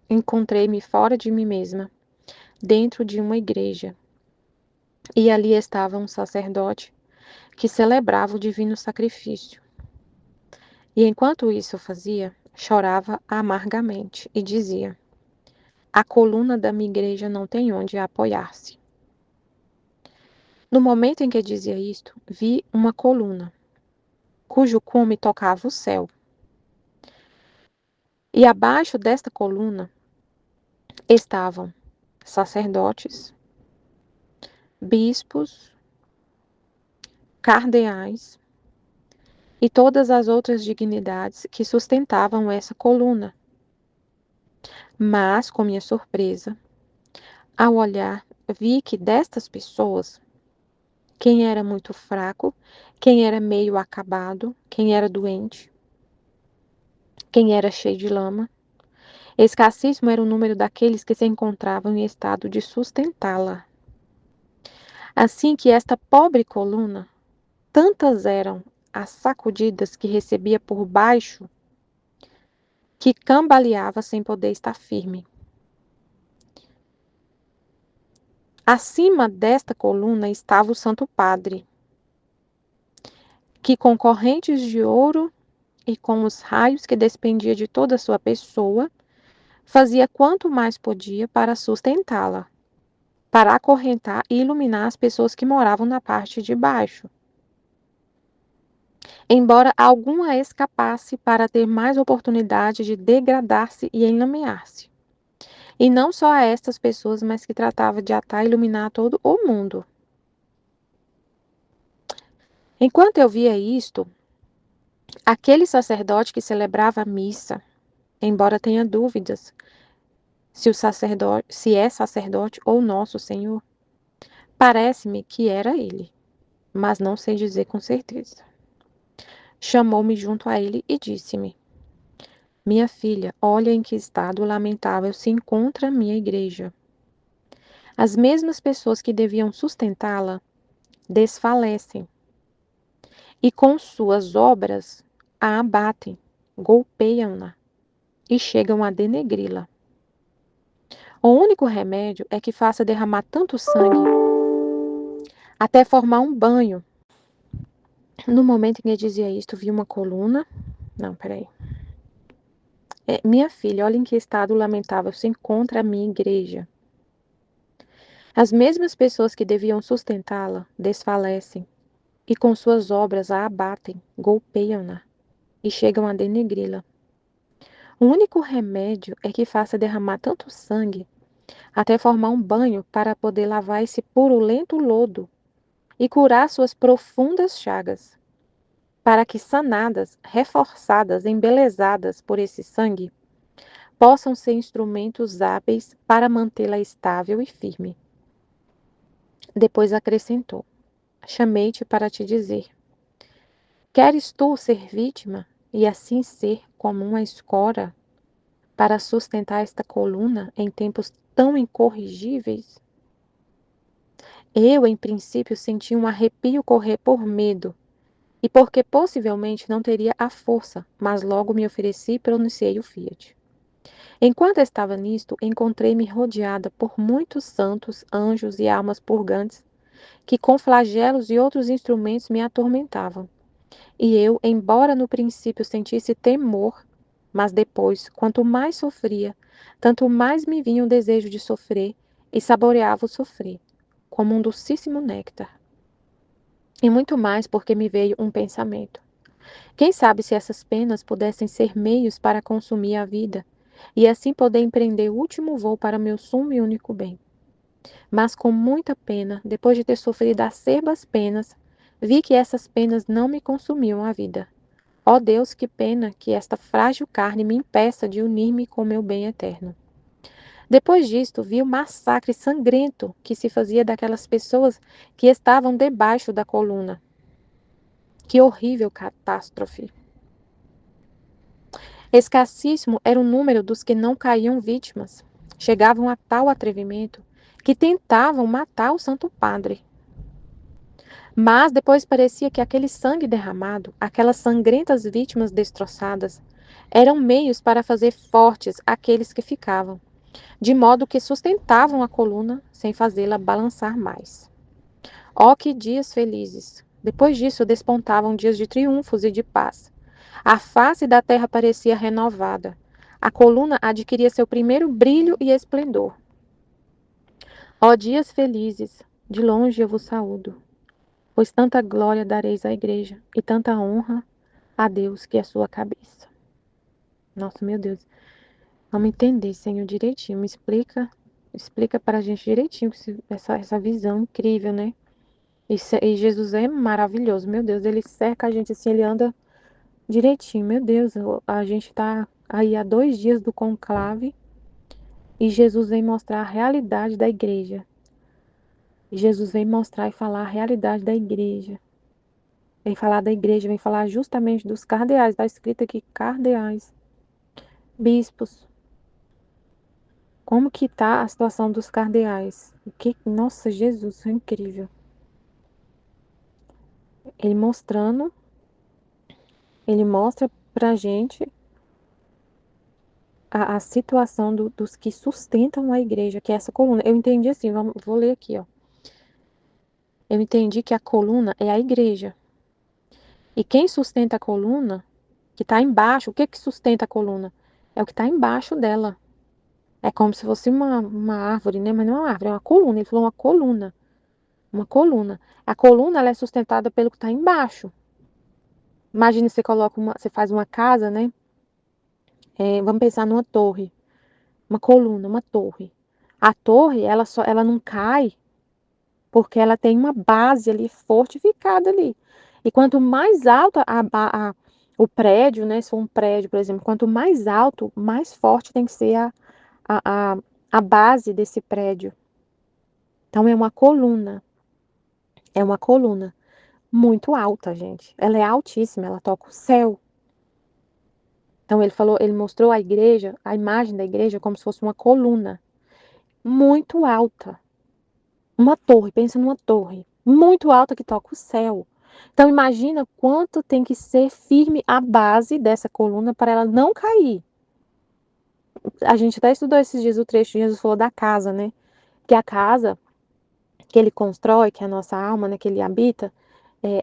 encontrei-me fora de mim mesma, dentro de uma igreja. E ali estava um sacerdote que celebrava o divino sacrifício. E enquanto isso fazia, chorava amargamente e dizia: a coluna da minha igreja não tem onde apoiar-se. No momento em que dizia isto, vi uma coluna, cujo cume tocava o céu. E abaixo desta coluna estavam sacerdotes, bispos, cardeais e todas as outras dignidades que sustentavam essa coluna. Mas, com minha surpresa, ao olhar, vi que destas pessoas, quem era muito fraco, quem era meio acabado, quem era doente, quem era cheio de lama, escassíssimo era o número daqueles que se encontravam em estado de sustentá-la. Assim que esta pobre coluna, tantas eram as sacudidas que recebia por baixo, que cambaleava sem poder estar firme. Acima desta coluna estava o Santo Padre, que com correntes de ouro e com os raios que despendia de toda a sua pessoa, fazia quanto mais podia para sustentá-la, para acorrentar e iluminar as pessoas que moravam na parte de baixo. Embora alguma escapasse para ter mais oportunidade de degradar-se e enlamear-se. E não só a estas pessoas, mas que tratava de atar e iluminar todo o mundo. Enquanto eu via isto, aquele sacerdote que celebrava a missa, embora tenha dúvidas se é sacerdote ou nosso Senhor, parece-me que era ele, mas não sei dizer com certeza. Chamou-me junto a ele e disse-me: Minha filha, olha em que estado lamentável se encontra a minha igreja. As mesmas pessoas que deviam sustentá-la desfalecem e com suas obras a abatem, golpeiam-na e chegam a denegri-la. O único remédio é que faça derramar tanto sangue até formar um banho. No momento em que eu dizia isto, vi uma coluna. Não, peraí. Minha filha, olha em que estado lamentável se encontra a minha igreja. As mesmas pessoas que deviam sustentá-la desfalecem e com suas obras a abatem, golpeiam-na e chegam a denegri-la. O único remédio é que faça derramar tanto sangue até formar um banho para poder lavar esse purulento lodo e curar suas profundas chagas, para que sanadas, reforçadas, embelezadas por esse sangue, possam ser instrumentos hábeis para mantê-la estável e firme. Depois acrescentou: Chamei-te para te dizer: queres tu ser vítima e assim ser como uma escora para sustentar esta coluna em tempos tão incorrigíveis? Eu, em princípio, senti um arrepio correr por medo, e porque possivelmente não teria a força, mas logo me ofereci e pronunciei o fiat. Enquanto estava nisto, encontrei-me rodeada por muitos santos, anjos e almas purgantes, que com flagelos e outros instrumentos me atormentavam. E eu, embora no princípio sentisse temor, mas depois, quanto mais sofria, tanto mais me vinha o desejo de sofrer e saboreava o sofrer, como um docíssimo néctar. E muito mais porque me veio um pensamento. Quem sabe se essas penas pudessem ser meios para consumir a vida, e assim poder empreender o último voo para meu sumo e único bem. Mas com muita pena, depois de ter sofrido acerbas penas, vi que essas penas não me consumiam a vida. Ó Deus, que pena que esta frágil carne me impeça de unir-me com meu bem eterno. Depois disto, vi o massacre sangrento que se fazia daquelas pessoas que estavam debaixo da coluna. Que horrível catástrofe! Escassíssimo era o número dos que não caíam vítimas. Chegavam a tal atrevimento que tentavam matar o Santo Padre. Mas depois parecia que aquele sangue derramado, aquelas sangrentas vítimas destroçadas, eram meios para fazer fortes aqueles que ficavam, de modo que sustentavam a coluna sem fazê-la balançar mais. Oh, que dias felizes! Depois disso despontavam dias de triunfos e de paz. A face da terra parecia renovada. A coluna adquiria seu primeiro brilho e esplendor. Ó dias felizes! De longe eu vos saúdo, pois tanta glória dareis à igreja e tanta honra a Deus que é sua cabeça. Nossa, meu Deus. Vamos entender, Senhor, direitinho. Me explica para a gente direitinho essa visão incrível, né? E Jesus é maravilhoso, meu Deus. Ele cerca a gente assim, ele anda direitinho. Meu Deus, a gente está aí há 2 dias do conclave e Jesus vem mostrar a realidade da igreja. Jesus vem mostrar e falar a realidade da igreja. Vem falar da igreja, vem falar justamente dos cardeais. Está escrito aqui, cardeais, bispos. Como que está a situação dos cardeais? Nossa, Jesus, é incrível. Ele mostra pra gente a situação dos que sustentam a igreja, que é essa coluna. Eu entendi assim, vou ler aqui, ó. Eu entendi que a coluna é a igreja. E quem sustenta a coluna, que está embaixo, o que que sustenta a coluna? É o que está embaixo dela. É como se fosse uma árvore, né? Mas não é uma árvore, é uma coluna. Ele falou uma coluna. Uma coluna. A coluna, ela é sustentada pelo que está embaixo. Imagine você faz uma casa, né? Vamos pensar numa torre. uma coluna, uma torre. A torre, ela não cai porque ela tem uma base ali fortificada ali. E quanto mais alto o prédio, né? Se for um prédio, por exemplo, quanto mais alto, mais forte tem que ser a, a, a base desse prédio. Então é uma coluna. É uma coluna muito alta, gente. Ela é altíssima, ela toca o céu. Então ele mostrou a igreja, a imagem da igreja como se fosse uma coluna muito alta. Uma torre, pensa numa torre muito alta que toca o céu. Então imagina quanto tem que ser firme a base dessa coluna para ela não cair. A gente até estudou esses dias o trecho, Jesus falou da casa, né? Que a casa que ele constrói, que é a nossa alma, né, que ele habita,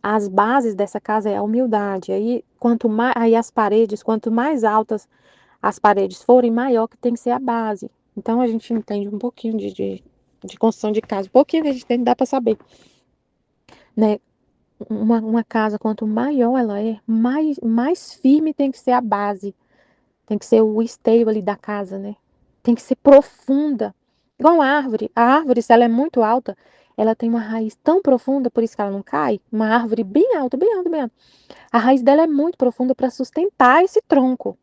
as bases dessa casa é a humildade. Aí, aí as paredes, quanto mais altas as paredes forem, maior que tem que ser a base. Então a gente entende um pouquinho de construção de casa, um pouquinho que a gente tem, dá para saber, né? Uma casa, quanto maior ela é, mais firme tem que ser a base. Tem que ser o esteio ali da casa, né? Tem que ser profunda. Igual a árvore. A árvore, se ela é muito alta, ela tem uma raiz tão profunda, por isso que ela não cai. Uma árvore bem alta, bem alta, bem alta. A raiz dela é muito profunda para sustentar esse tronco.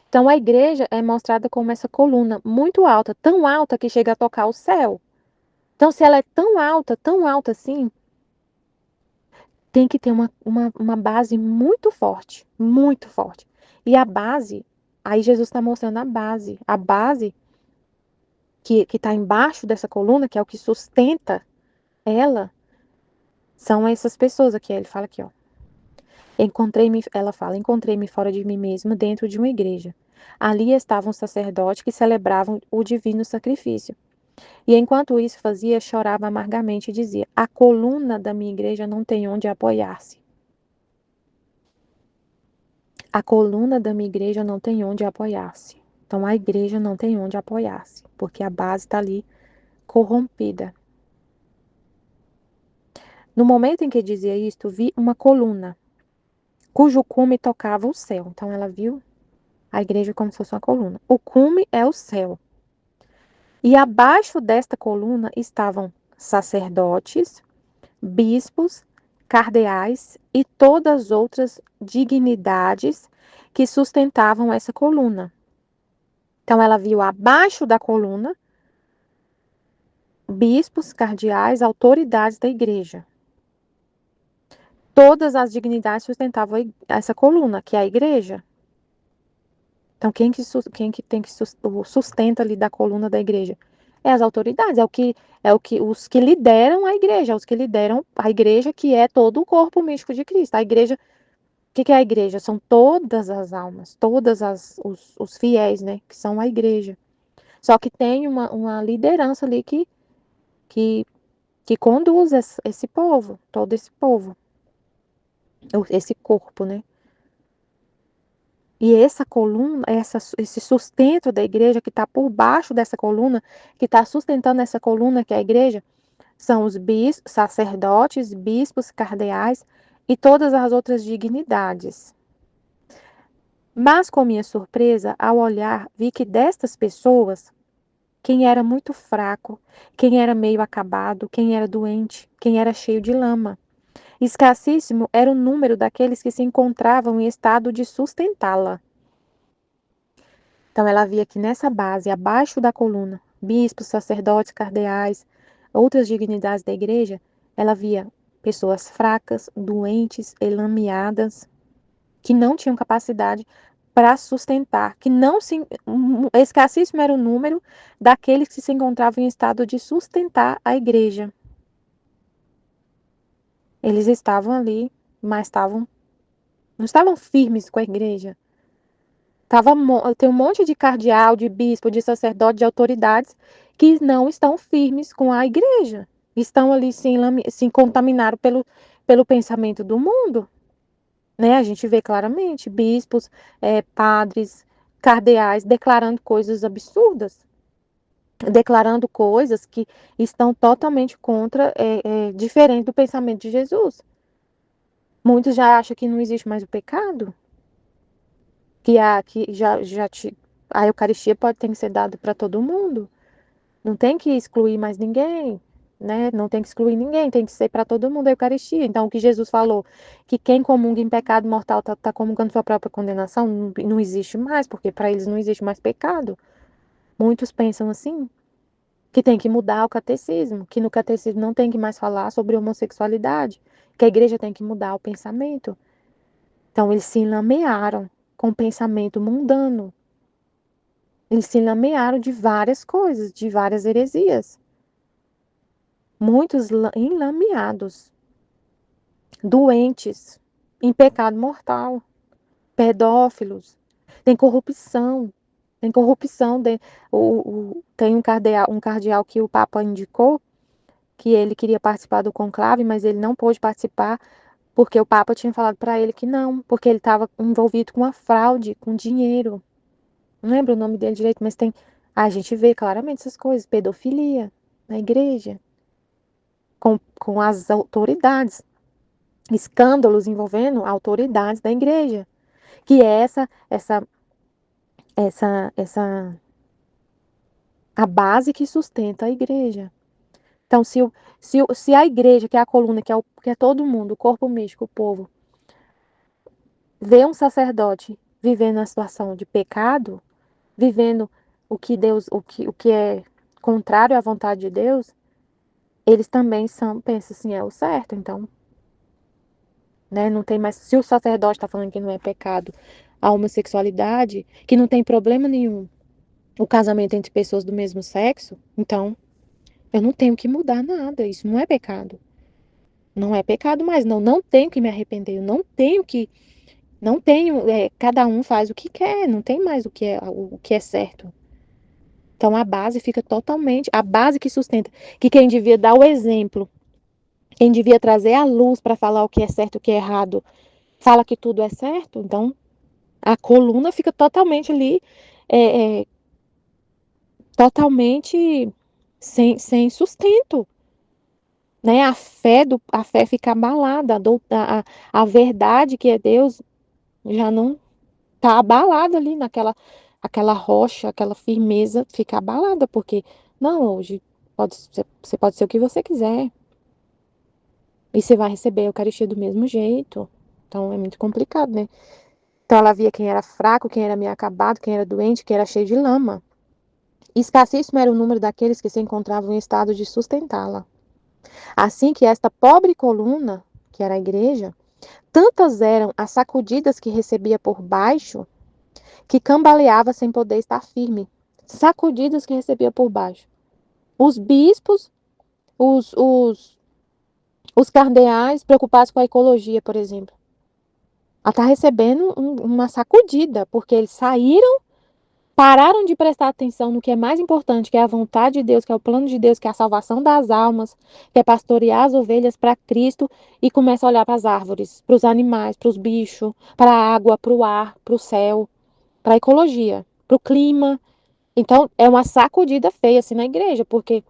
Então a igreja é mostrada como essa coluna muito alta, tão alta que chega a tocar o céu. Então, se ela é tão alta assim, tem que ter uma base muito forte, muito forte. E a base, aí Jesus está mostrando a base que está embaixo dessa coluna, que é o que sustenta ela, são essas pessoas aqui. Ele fala aqui, ó. Ela fala, encontrei-me fora de mim mesma dentro de uma igreja. Ali estavam sacerdotes que celebravam o divino sacrifício. E enquanto isso fazia, chorava amargamente e dizia: a coluna da minha igreja não tem onde apoiar-se. A coluna da minha igreja não tem onde apoiar-se. Então a igreja não tem onde apoiar-se, porque a base está ali corrompida. No momento em que dizia isto, vi uma coluna, cujo cume tocava o céu. Então ela viu a igreja como se fosse uma coluna. O cume é o céu. E abaixo desta coluna estavam sacerdotes, bispos, cardeais e todas as outras dignidades que sustentavam essa coluna. Então ela viu abaixo da coluna bispos, cardeais, autoridades da igreja. Todas as dignidades sustentavam essa coluna, que é a igreja. Então, quem que tem que o sustenta ali da coluna da igreja? É as autoridades, os que lideram a igreja, os que lideram a igreja, que é todo o corpo místico de Cristo. A igreja, o que é a igreja? São todas as almas, os fiéis, né? Que são a igreja. Só que tem uma liderança ali que conduz esse povo, todo esse povo, esse corpo, né? E essa coluna, esse sustento da igreja que está por baixo dessa coluna, que está sustentando essa coluna que é a igreja, são os sacerdotes, bispos, cardeais e todas as outras dignidades. Mas, com minha surpresa, ao olhar, vi que destas pessoas, quem era muito fraco, quem era meio acabado, quem era doente, quem era cheio de lama. Escassíssimo era o número daqueles que se encontravam em estado de sustentá-la. Então, ela via que nessa base, abaixo da coluna, bispos, sacerdotes, cardeais, outras dignidades da igreja, ela via pessoas fracas, doentes, elameadas, que não tinham capacidade para sustentar, que não se, escassíssimo era o número daqueles que se encontravam em estado de sustentar a igreja. Eles estavam ali, mas não estavam firmes com a igreja. Tem um monte de cardeal, de bispo, de sacerdote, de autoridades que não estão firmes com a igreja. Estão ali se contaminaram pelo pensamento do mundo. Né? A gente vê claramente bispos, padres, cardeais declarando coisas absurdas, declarando coisas que estão totalmente diferente do pensamento de Jesus. Muitos já acham que não existe mais o pecado, que a Eucaristia tem que ser dada para todo mundo. Não tem que excluir mais ninguém, né? Não tem que excluir ninguém, tem que ser para todo mundo a Eucaristia. Então, o que Jesus falou, que quem comunga em pecado mortal está comungando sua própria condenação, não existe mais, porque para eles não existe mais pecado. Muitos pensam assim, que tem que mudar o catecismo, que no catecismo não tem que mais falar sobre homossexualidade, que a igreja tem que mudar o pensamento. Então, eles se enlamearam com o pensamento mundano. Eles se enlamearam de várias coisas, de várias heresias. Muitos enlameados, doentes, em pecado mortal, pedófilos, tem corrupção. Tem corrupção. Tem um cardeal que o Papa indicou, que ele queria participar do conclave, mas ele não pôde participar, porque o Papa tinha falado para ele que não, porque ele estava envolvido com uma fraude, com dinheiro. Não lembro o nome dele direito, mas tem. A gente vê claramente essas coisas, pedofilia na igreja, com as autoridades, escândalos envolvendo autoridades da igreja, que é essa a base que sustenta a igreja. Então, se a igreja, que é a coluna, que é todo mundo, o corpo místico, o povo, vê um sacerdote vivendo a situação de pecado, vivendo o que é contrário à vontade de Deus, eles também pensam assim, é o certo, então, né, não tem mais, se o sacerdote está falando que não é pecado a homossexualidade, que não tem problema nenhum o casamento entre pessoas do mesmo sexo, então, eu não tenho que mudar nada, isso não é pecado. Não é pecado mais, não tenho que me arrepender, eu não tenho, cada um faz o que quer, não tem mais o que é certo. Então a base fica totalmente, a base que sustenta, que quem devia dar o exemplo, quem devia trazer a luz para falar o que é certo e o que é errado, fala que tudo é certo, então a coluna fica totalmente ali, é, é, totalmente sem sustento, né? A fé fica abalada, a verdade que é Deus já não tá abalada ali aquela rocha, aquela firmeza fica abalada, porque não, hoje você pode ser o que você quiser. E você vai receber a Eucaristia do mesmo jeito. Então é muito complicado, né? Então ela via quem era fraco, quem era meio acabado, quem era doente, quem era cheio de lama. E escassíssimo era o número daqueles que se encontravam em estado de sustentá-la. Assim que esta pobre coluna, que era a igreja, tantas eram as sacudidas que recebia por baixo, que cambaleava sem poder estar firme. Sacudidas que recebia por baixo. Os bispos, os, os, os cardeais preocupados com a ecologia, por exemplo. Ela está recebendo uma sacudida, porque eles saíram, pararam de prestar atenção no que é mais importante, que é a vontade de Deus, que é o plano de Deus, que é a salvação das almas, que é pastorear as ovelhas para Cristo, e começa a olhar para as árvores, para os animais, para os bichos, para a água, para o ar, para o céu, para a ecologia, para o clima. Então, é uma sacudida feia assim na igreja, porque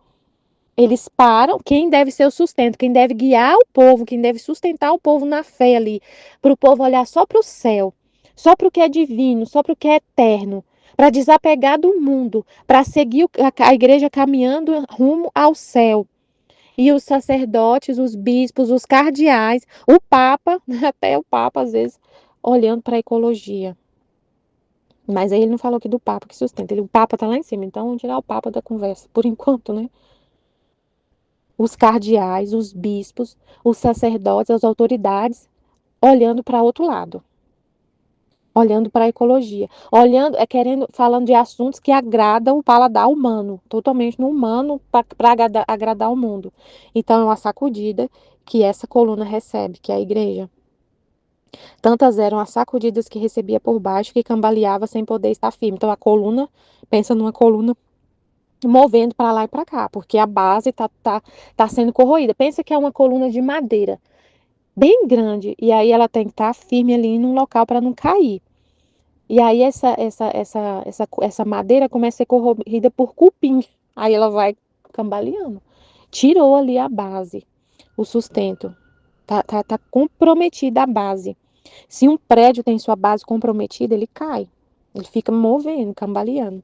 eles param, quem deve ser o sustento, quem deve guiar o povo, quem deve sustentar o povo na fé ali, para o povo olhar só para o céu, só para o que é divino, só para o que é eterno, para desapegar do mundo, para seguir a igreja caminhando rumo ao céu. E os sacerdotes, os bispos, os cardeais, o Papa, até o Papa às vezes, olhando para a ecologia. Mas aí ele não falou aqui do Papa que sustenta. O Papa tá lá em cima, então vamos tirar o Papa da conversa, por enquanto, né? Os cardeais, os bispos, os sacerdotes, as autoridades, olhando para outro lado, olhando para a ecologia, olhando, falando de assuntos que agradam o paladar humano, totalmente no humano, para agradar o mundo. Então é uma sacudida que essa coluna recebe, que é a igreja. Tantas eram as sacudidas que recebia por baixo, que cambaleava sem poder estar firme. Então a coluna, pensa numa coluna movendo para lá e para cá, porque a base tá sendo corroída. Pensa que é uma coluna de madeira bem grande, e aí ela tem que estar firme ali num local para não cair. E aí essa madeira começa a ser corroída por cupim. Aí ela vai cambaleando. Tirou ali a base, o sustento. Tá comprometida a base. Se um prédio tem sua base comprometida, ele cai. Ele fica movendo, cambaleando.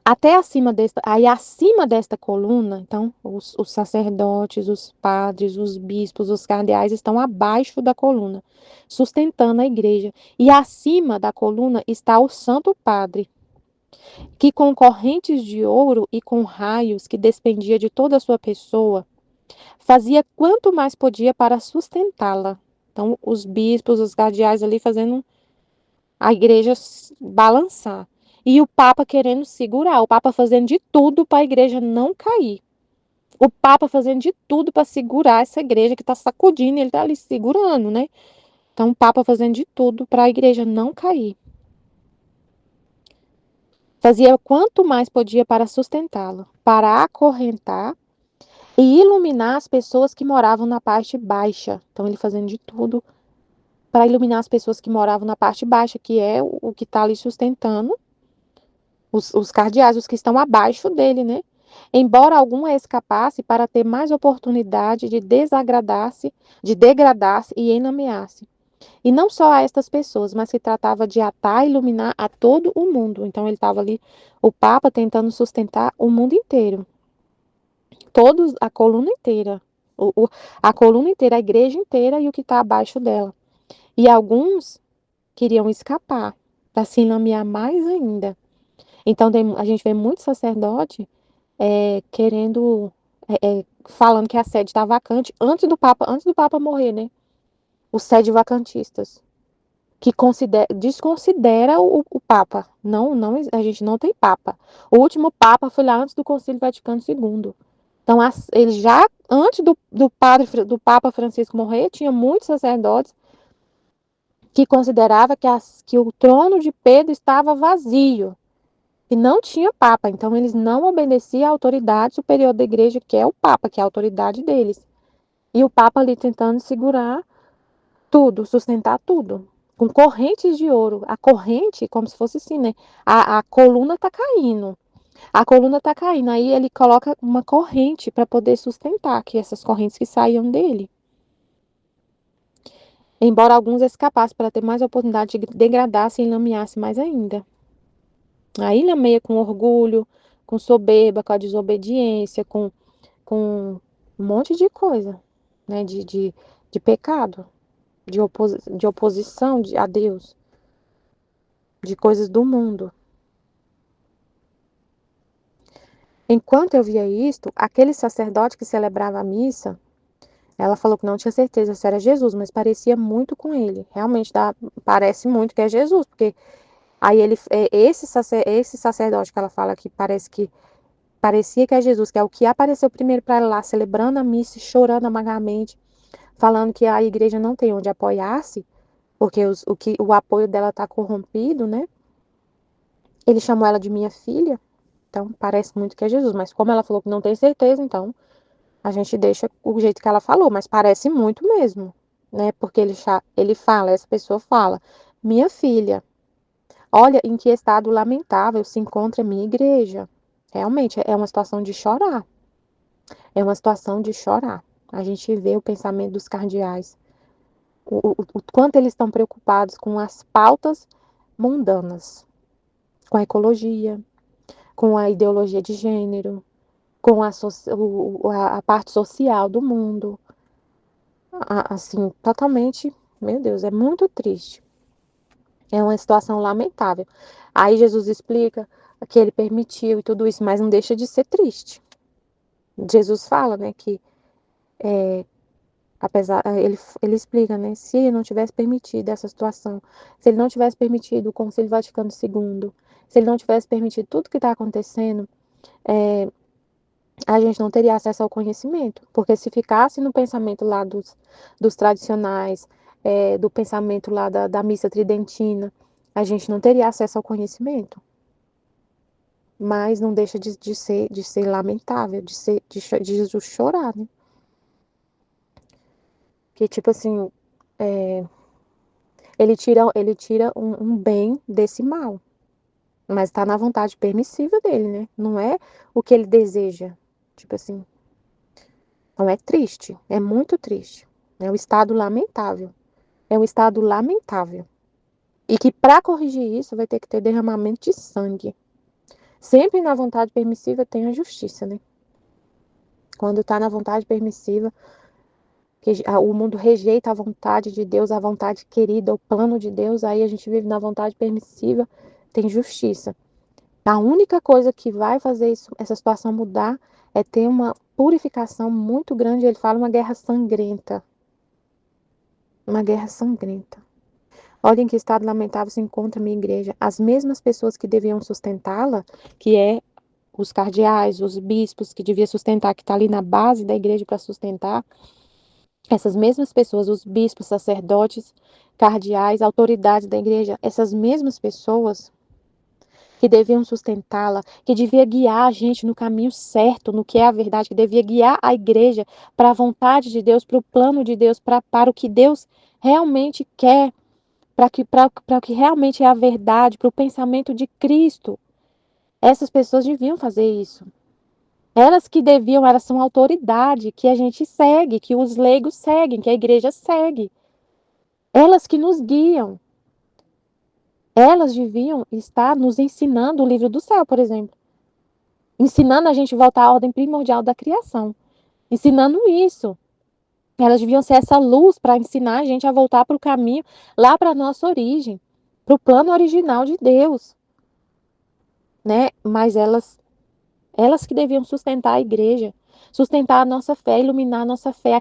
Até acima desta coluna, então, os sacerdotes, os padres, os bispos, os cardeais estão abaixo da coluna, sustentando a igreja. E acima da coluna está o Santo Padre, que com correntes de ouro e com raios que despendia de toda a sua pessoa, fazia quanto mais podia para sustentá-la. Então, os bispos, os cardeais ali fazendo a igreja balançar. E o Papa querendo segurar, o Papa fazendo de tudo para a igreja não cair. O Papa fazendo de tudo para segurar essa igreja que está sacudindo, ele está ali segurando, né? Então, o Papa fazendo de tudo para a igreja não cair. Fazia quanto mais podia para sustentá-la, para acorrentar e iluminar as pessoas que moravam na parte baixa. Então, ele fazendo de tudo para iluminar as pessoas que moravam na parte baixa, que é o que está ali sustentando os cardeais, os que estão abaixo dele, né? Embora algum escapasse para ter mais oportunidade de degradar-se e enlamear-se. E não só a estas pessoas, mas se tratava de atar e iluminar a todo o mundo. Então ele estava ali, o Papa tentando sustentar o mundo inteiro. Todos, a coluna inteira. A coluna inteira, a igreja inteira e o que está abaixo dela. E alguns queriam escapar para se enlamear mais ainda. Então a gente vê muito sacerdote querendo, falando que a sede está vacante antes do Papa morrer, né? Os sede vacantistas, que desconsidera o Papa. Não, não, a gente não tem Papa. O último Papa foi lá antes do Concílio Vaticano II. Então, ele já antes do Papa Francisco morrer, tinha muitos sacerdotes que considerava que o trono de Pedro estava vazio. E não tinha Papa, então eles não obedeciam à autoridade superior da igreja, que é o Papa, que é a autoridade deles. E o Papa ali tentando segurar tudo, sustentar tudo, com correntes de ouro. A corrente, como se fosse assim, né? A coluna tá caindo. A coluna tá caindo. Aí ele coloca uma corrente para poder sustentar, que essas correntes que saíam dele. Embora alguns escapassem para ter mais oportunidade de degradar-se e enlamear-se mais ainda. Aí lameia com orgulho, com soberba, com a desobediência, com um monte de coisa, né? De pecado, de oposição a Deus, de coisas do mundo. Enquanto eu via isto, aquele sacerdote que celebrava a missa, ela falou que não tinha certeza se era Jesus, mas parecia muito com ele. Realmente parece muito que é Jesus, porque aí esse sacerdote que ela fala que parecia que é Jesus, que é o que apareceu primeiro para ela lá, celebrando a missa, chorando amargamente, falando que a igreja não tem onde apoiar-se, porque o apoio dela está corrompido, né? Ele chamou ela de minha filha, então parece muito que é Jesus, mas como ela falou que não tem certeza, então a gente deixa o jeito que ela falou, mas parece muito mesmo, né? Porque ele fala, essa pessoa fala, minha filha, olha em que estado lamentável se encontra a minha igreja. Realmente é uma situação de chorar. É uma situação de chorar. A gente vê o pensamento dos cardeais, o quanto eles estão preocupados com as pautas mundanas, com a ecologia, com a ideologia de gênero, com a parte social do mundo. Assim, totalmente, meu Deus, é muito triste. É uma situação lamentável. Aí Jesus explica que ele permitiu e tudo isso, mas não deixa de ser triste. Jesus fala, né, que apesar, ele explica, né, se ele não tivesse permitido essa situação, se ele não tivesse permitido o Concílio Vaticano II, se ele não tivesse permitido tudo que está acontecendo, a gente não teria acesso ao conhecimento, porque se ficasse no pensamento lá dos tradicionais, do pensamento lá da missa tridentina, a gente não teria acesso ao conhecimento. Mas não deixa de ser lamentável, de Jesus chorar, né? Que tipo assim, ele tira um bem desse mal, mas está na vontade permissiva dele, né? Não é o que ele deseja, tipo assim. Não é triste, é muito triste. É um estado lamentável. É um estado lamentável. E que para corrigir isso vai ter que ter derramamento de sangue. Sempre na vontade permissiva tem a justiça, né? Quando está na vontade permissiva, que o mundo rejeita a vontade de Deus, a vontade querida, o plano de Deus, aí a gente vive na vontade permissiva, tem justiça. A única coisa que vai fazer isso, essa situação mudar é ter uma purificação muito grande. Ele fala uma guerra sangrenta. Uma guerra sangrenta. Olha em que estado lamentável se encontra a minha igreja. As mesmas pessoas que deviam sustentá-la, que é os cardeais, os bispos que devia sustentar, que está ali na base da igreja para sustentar, essas mesmas pessoas, os bispos, sacerdotes, cardeais, autoridades da igreja, essas mesmas pessoas que deviam sustentá-la, que devia guiar a gente no caminho certo, no que é a verdade, que devia guiar a igreja para a vontade de Deus, para o plano de Deus, para o que Deus realmente quer, para o que realmente é a verdade, para o pensamento de Cristo. Essas pessoas deviam fazer isso. Elas que deviam, elas são autoridade, que a gente segue, que os leigos seguem, que a igreja segue. Elas que nos guiam. Elas deviam estar nos ensinando o livro do céu, por exemplo. Ensinando a gente a voltar à ordem primordial da criação. Ensinando isso. Elas deviam ser essa luz para ensinar a gente a voltar para o caminho, lá para a nossa origem, para o plano original de Deus. Né? Mas elas que deviam sustentar a igreja, sustentar a nossa fé, iluminar a nossa fé,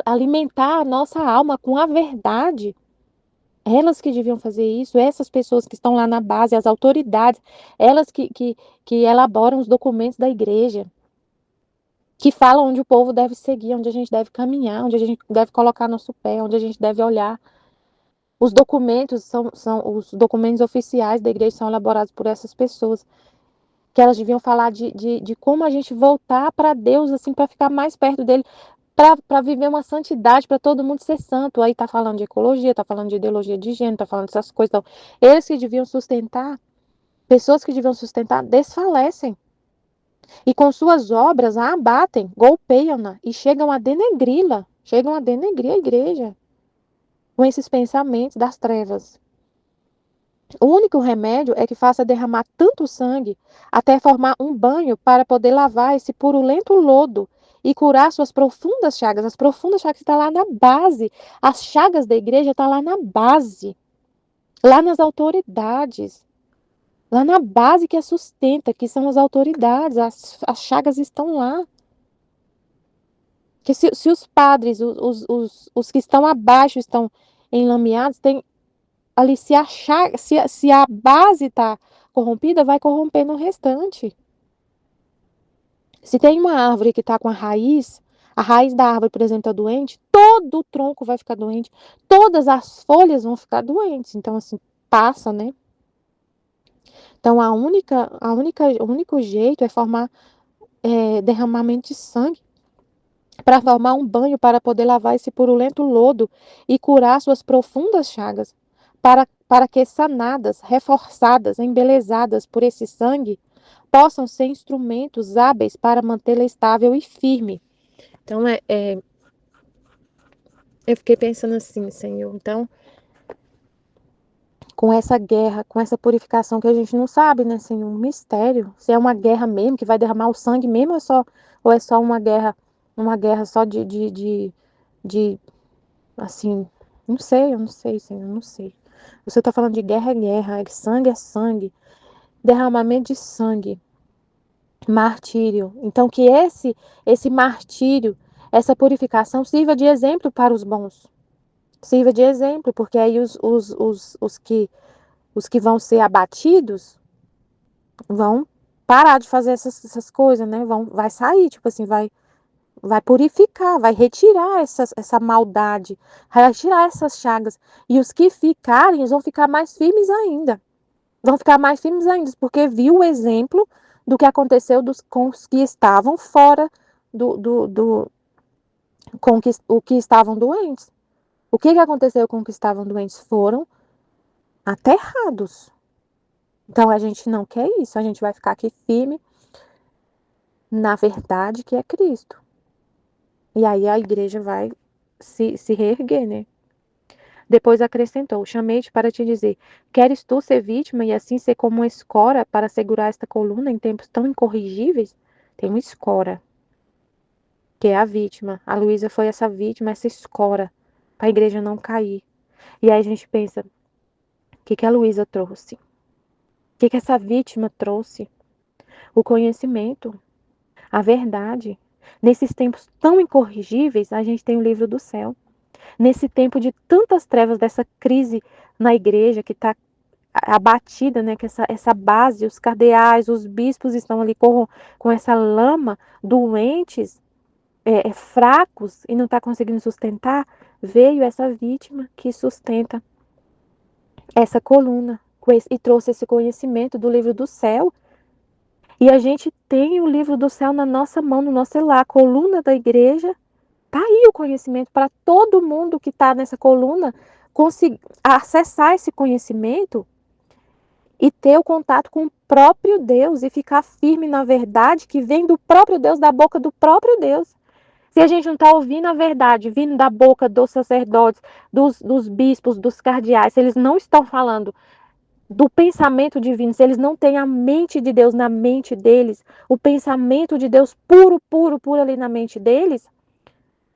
alimentar a nossa alma com a verdade. Elas que deviam fazer isso, essas pessoas que estão lá na base, as autoridades, elas que elaboram os documentos da igreja, que falam onde o povo deve seguir, onde a gente deve caminhar, onde a gente deve colocar nosso pé, onde a gente deve olhar. Os documentos são os documentos oficiais da igreja são elaborados por essas pessoas, que elas deviam falar de como a gente voltar para Deus, assim, para ficar mais perto dele, para viver uma santidade, para todo mundo ser santo. Aí tá falando de ecologia, tá falando de ideologia de gênero, tá falando dessas coisas. Então, eles que deviam sustentar, pessoas que deviam sustentar, desfalecem. E com suas obras a abatem, golpeiam-na e chegam a denegri-la, chegam a denegrir a igreja com esses pensamentos das trevas. O único remédio é que faça derramar tanto sangue até formar um banho para poder lavar esse purulento lodo e curar suas profundas chagas. As profundas chagas estão lá na base. As chagas da igreja estão lá na base, lá nas autoridades, lá na base que a sustenta, que são as autoridades. As chagas estão lá. Que se os padres, os que estão abaixo estão enlameados, tem ali, se a base está corrompida, vai corromper no restante. Se tem uma árvore que está com a raiz da árvore, por exemplo, está doente, todo o tronco vai ficar doente, todas as folhas vão ficar doentes. Então, assim, passa, né? Então, o único jeito é formar derramamento de sangue para formar um banho para poder lavar esse purulento lodo e curar suas profundas chagas, para que sanadas, reforçadas, embelezadas por esse sangue, possam ser instrumentos hábeis para mantê-la estável e firme. Então, eu fiquei pensando assim, Senhor, então, com essa guerra, com essa purificação que a gente não sabe, né, Senhor, um mistério, se é uma guerra mesmo, que vai derramar o sangue mesmo, ou é só uma guerra só de assim, não sei, eu não sei, Senhor, eu não sei. Você está falando de guerra é guerra, é sangue, derramamento de sangue, martírio. Então, que esse martírio, essa purificação sirva de exemplo para os bons. Sirva de exemplo, porque aí os que vão ser abatidos vão parar de fazer essas coisas, né? Vai sair, tipo assim, vai purificar, vai retirar essa maldade, vai retirar essas chagas. E os que ficarem, eles vão ficar mais firmes ainda. Vão ficar mais firmes ainda, porque viu o exemplo do que aconteceu com os que estavam fora com o que estavam doentes. O que aconteceu com os que estavam doentes? Foram aterrados. Então a gente não quer isso, a gente vai ficar aqui firme na verdade que é Cristo. E aí a igreja vai se reerguer, né? Depois acrescentou: chamei-te para te dizer: queres tu ser vítima e assim ser como uma escora para segurar esta coluna em tempos tão incorrigíveis? Tem uma escora, que é a vítima. A Luísa foi essa vítima, essa escora, para a igreja não cair. E aí a gente pensa: o que a Luísa trouxe? O que essa vítima trouxe? O conhecimento, a verdade. Nesses tempos tão incorrigíveis, a gente tem o livro do céu. Nesse tempo de tantas trevas, dessa crise na igreja que está abatida, né, que essa base, os cardeais, os bispos estão ali com essa lama, doentes, fracos e não está conseguindo sustentar, veio essa vítima que sustenta essa coluna e trouxe esse conhecimento do livro do céu. E a gente tem o livro do céu na nossa mão, no nosso celular, a coluna da igreja. Tá aí o conhecimento para todo mundo que está nessa coluna conseguir acessar esse conhecimento e ter o contato com o próprio Deus e ficar firme na verdade que vem do próprio Deus, da boca do próprio Deus. Se a gente não está ouvindo a verdade vindo da boca dos sacerdotes, dos bispos, dos cardeais, se eles não estão falando do pensamento divino, se eles não têm a mente de Deus na mente deles, o pensamento de Deus puro, puro, puro ali na mente deles,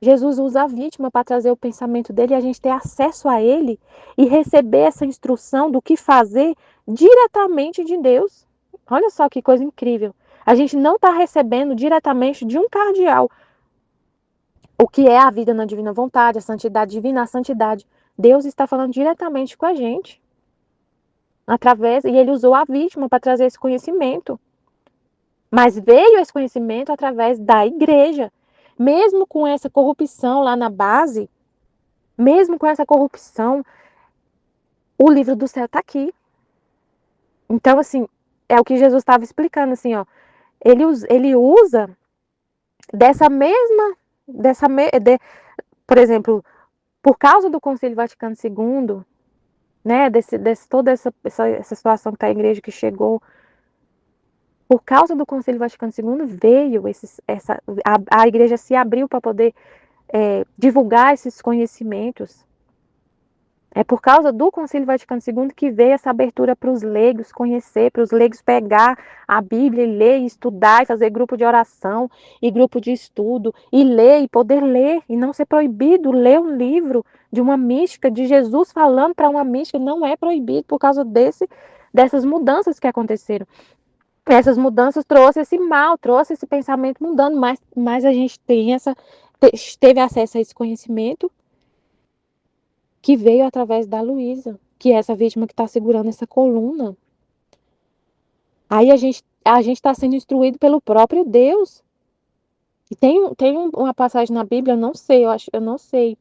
Jesus usa a vítima para trazer o pensamento dele e a gente ter acesso a ele e receber essa instrução do que fazer diretamente de Deus. Olha só que coisa incrível. A gente não está recebendo diretamente de um cardeal o que é a vida na divina vontade, a santidade divina, a santidade. Deus está falando diretamente com a gente. E ele usou a vítima para trazer esse conhecimento. Mas veio esse conhecimento através da igreja. Mesmo com essa corrupção lá na base, mesmo com essa corrupção, o livro do céu está aqui. Então, assim, é o que Jesus estava explicando, assim, ó. Ele usa por exemplo, por causa do Concílio Vaticano II, né, toda essa situação que está a igreja que chegou, por causa do Concílio Vaticano II, veio a igreja se abriu para poder divulgar esses conhecimentos. É por causa do Concílio Vaticano II que veio essa abertura para os leigos conhecer, para os leigos pegar a Bíblia e ler, e estudar, e fazer grupo de oração e grupo de estudo, e ler, e poder ler, e não ser proibido ler um livro de uma mística, de Jesus falando para uma mística, não é proibido por causa dessas mudanças que aconteceram. Essas mudanças trouxe esse mal, trouxe esse pensamento mudando, mas a gente teve acesso a esse conhecimento que veio através da Luísa, que é essa vítima que está segurando essa coluna. Aí a gente está sendo instruído pelo próprio Deus. E tem uma passagem na Bíblia, eu não sei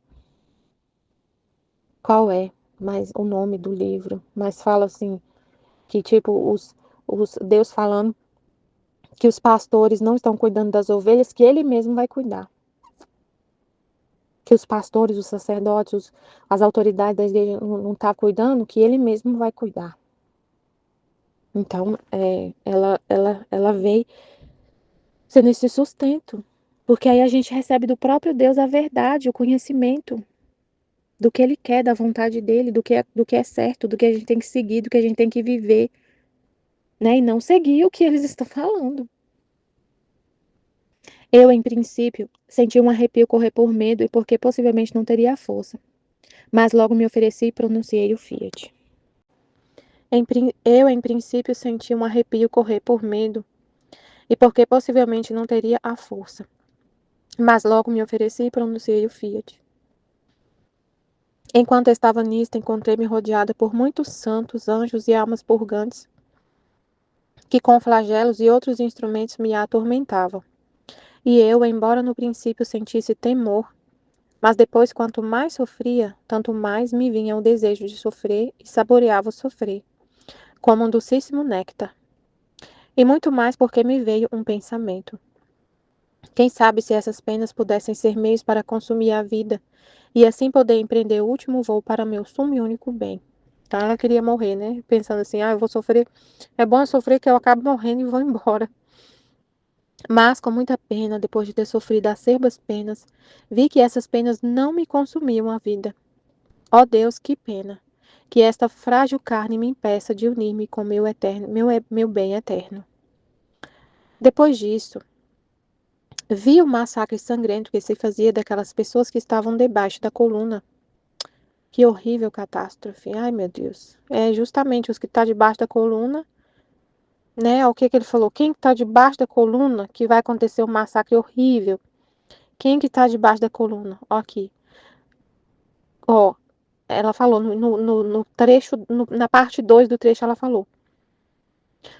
qual é, mas o nome do livro, mas fala assim, que tipo, Deus falando que os pastores não estão cuidando das ovelhas, que ele mesmo vai cuidar. Que os pastores, os sacerdotes, as autoridades da igreja não estão cuidando, que ele mesmo vai cuidar. Então, ela veio sendo esse sustento, porque aí a gente recebe do próprio Deus a verdade, o conhecimento do que ele quer, da vontade dele, do que é certo, do que a gente tem que seguir, do que a gente tem que viver, né? E não seguir o que eles estão falando. Eu, em princípio, senti um arrepio correr por medo e porque possivelmente não teria a força. Mas logo me ofereci e pronunciei o Fiat. Eu, em princípio, senti um arrepio correr por medo e porque possivelmente não teria a força. Mas logo me ofereci e pronunciei o Fiat. Enquanto estava nisto, encontrei-me rodeada por muitos santos, anjos e almas purgantes, que com flagelos e outros instrumentos me atormentavam. E eu, embora no princípio sentisse temor, mas depois, quanto mais sofria, tanto mais me vinha o desejo de sofrer e saboreava o sofrer, como um docíssimo néctar. E muito mais porque me veio um pensamento. Quem sabe se essas penas pudessem ser meios para consumir a vida e assim poder empreender o último voo para meu sumo e único bem. Então ela queria morrer, né? Pensando assim, eu vou sofrer, é bom eu sofrer que eu acabo morrendo e vou embora. Mas com muita pena, depois de ter sofrido acerbas penas, vi que essas penas não me consumiam a vida. Ó Deus, que pena, que esta frágil carne me impeça de unir-me com meu bem eterno. Depois disso, vi o massacre sangrento que se fazia daquelas pessoas que estavam debaixo da coluna. Que horrível catástrofe. Ai, meu Deus. É justamente os que estão debaixo da coluna, né? O que ele falou? Quem está debaixo da coluna que vai acontecer um massacre horrível? Quem que está debaixo da coluna? Ó aqui. Ó, ela falou no trecho, na parte 2 do trecho ela falou.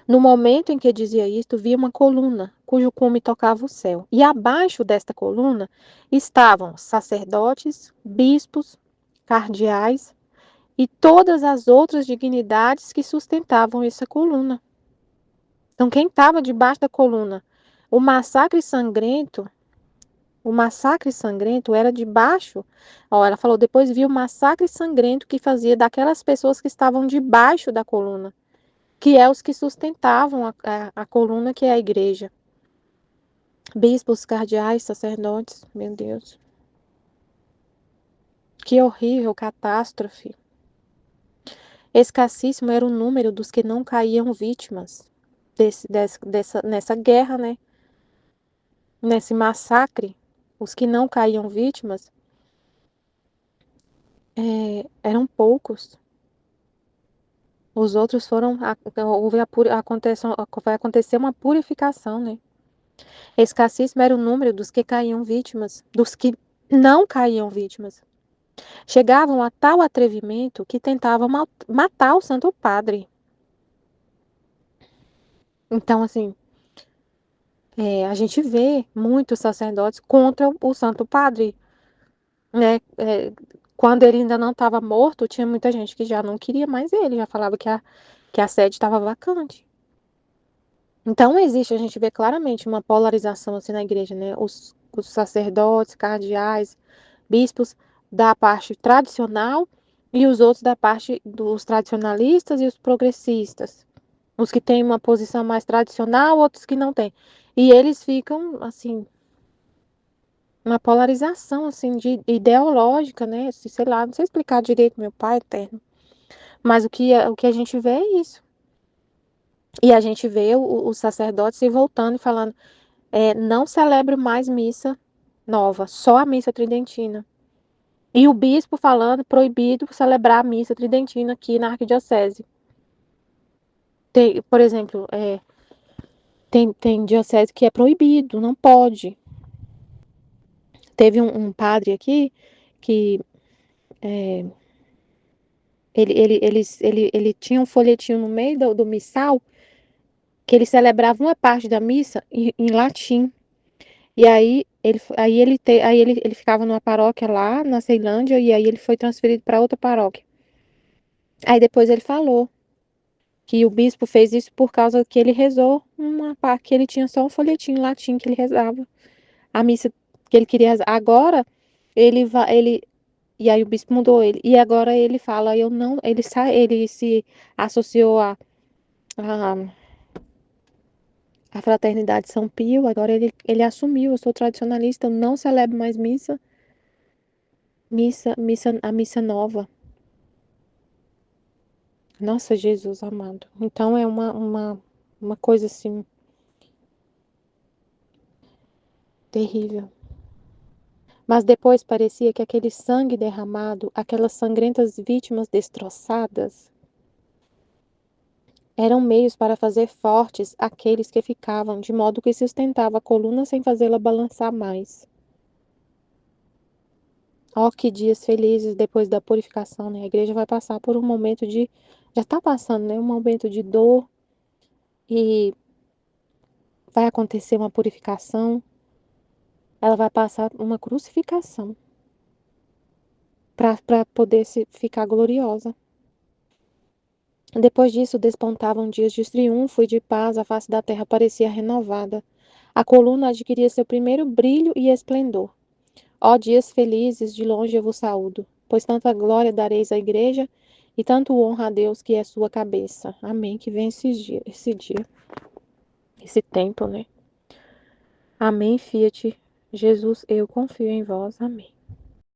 No momento em que dizia isto, vi uma coluna, cujo cume tocava o céu. E abaixo desta coluna estavam sacerdotes, bispos, cardeais e todas as outras dignidades que sustentavam essa coluna. Então, quem estava debaixo da coluna? O massacre sangrento, o massacre sangrento era debaixo. Ó, ela falou, depois viu o massacre sangrento que fazia daquelas pessoas que estavam debaixo da coluna, que é os que sustentavam a coluna, que é a igreja. Bispos, cardeais, sacerdotes, meu Deus. Que horrível catástrofe. Escassíssimo era o número dos que não caíam vítimas nessa guerra, né? Nesse massacre. Os que não caíam vítimas eram poucos. Os outros foram. Vai acontecer uma purificação, né? Escassíssimo era o número dos que caíam vítimas, dos que não caíam vítimas. Chegavam a tal atrevimento que tentavam matar o Santo Padre. Então, assim, a gente vê muitos sacerdotes contra o Santo Padre, né? Quando ele ainda não estava morto, tinha muita gente que já não queria mais ele, já falava que a sede estava vacante. Então, a gente vê claramente uma polarização assim na igreja, né? Os sacerdotes, cardeais, bispos da parte tradicional e os outros da parte dos tradicionalistas e os progressistas. Os que têm uma posição mais tradicional, outros que não têm. E eles ficam, assim, uma polarização, assim, ideológica, né? Sei lá, não sei explicar direito, meu pai eterno. Mas o que a gente vê é isso. E a gente vê os sacerdotes se voltando e falando, não celebro mais missa nova, só a missa tridentina. E o bispo falando, proibido celebrar a missa tridentina aqui na arquidiocese. Por exemplo, tem diocese que é proibido, não pode. Teve um padre aqui que ele tinha um folhetinho no meio do missal que ele celebrava uma parte da missa em latim. E aí ele ficava numa paróquia lá na Ceilândia e aí ele foi transferido para outra paróquia. Aí depois ele falou que o bispo fez isso por causa que ele rezou uma parte que ele tinha só um folhetinho em latim que ele rezava. A missa que ele queria rezar. Agora ele e aí o bispo mudou ele. E agora ele fala, eu não, ele se associou a, a Fraternidade São Pio, agora ele assumiu, eu sou tradicionalista, eu não celebro mais a missa nova. Nossa, Jesus amado. Então é uma coisa assim terrível. Mas depois parecia que aquele sangue derramado, aquelas sangrentas vítimas destroçadas, eram meios para fazer fortes aqueles que ficavam, de modo que sustentava a coluna sem fazê-la balançar mais. Ó, que dias felizes depois da purificação, né? A igreja vai passar por um momento já está passando, né? Um momento de dor e vai acontecer uma purificação. Ela vai passar uma crucificação para poder ficar gloriosa. Depois disso, despontavam dias de triunfo e de paz, a face da terra parecia renovada. A coluna adquiria seu primeiro brilho e esplendor. Ó dias felizes, de longe eu vos saúdo, pois tanta glória dareis à igreja e tanto honra a Deus que é sua cabeça. Amém. Que vem esse dia, esse tempo, né? Amém, Fiat. Jesus, eu confio em vós. Amém.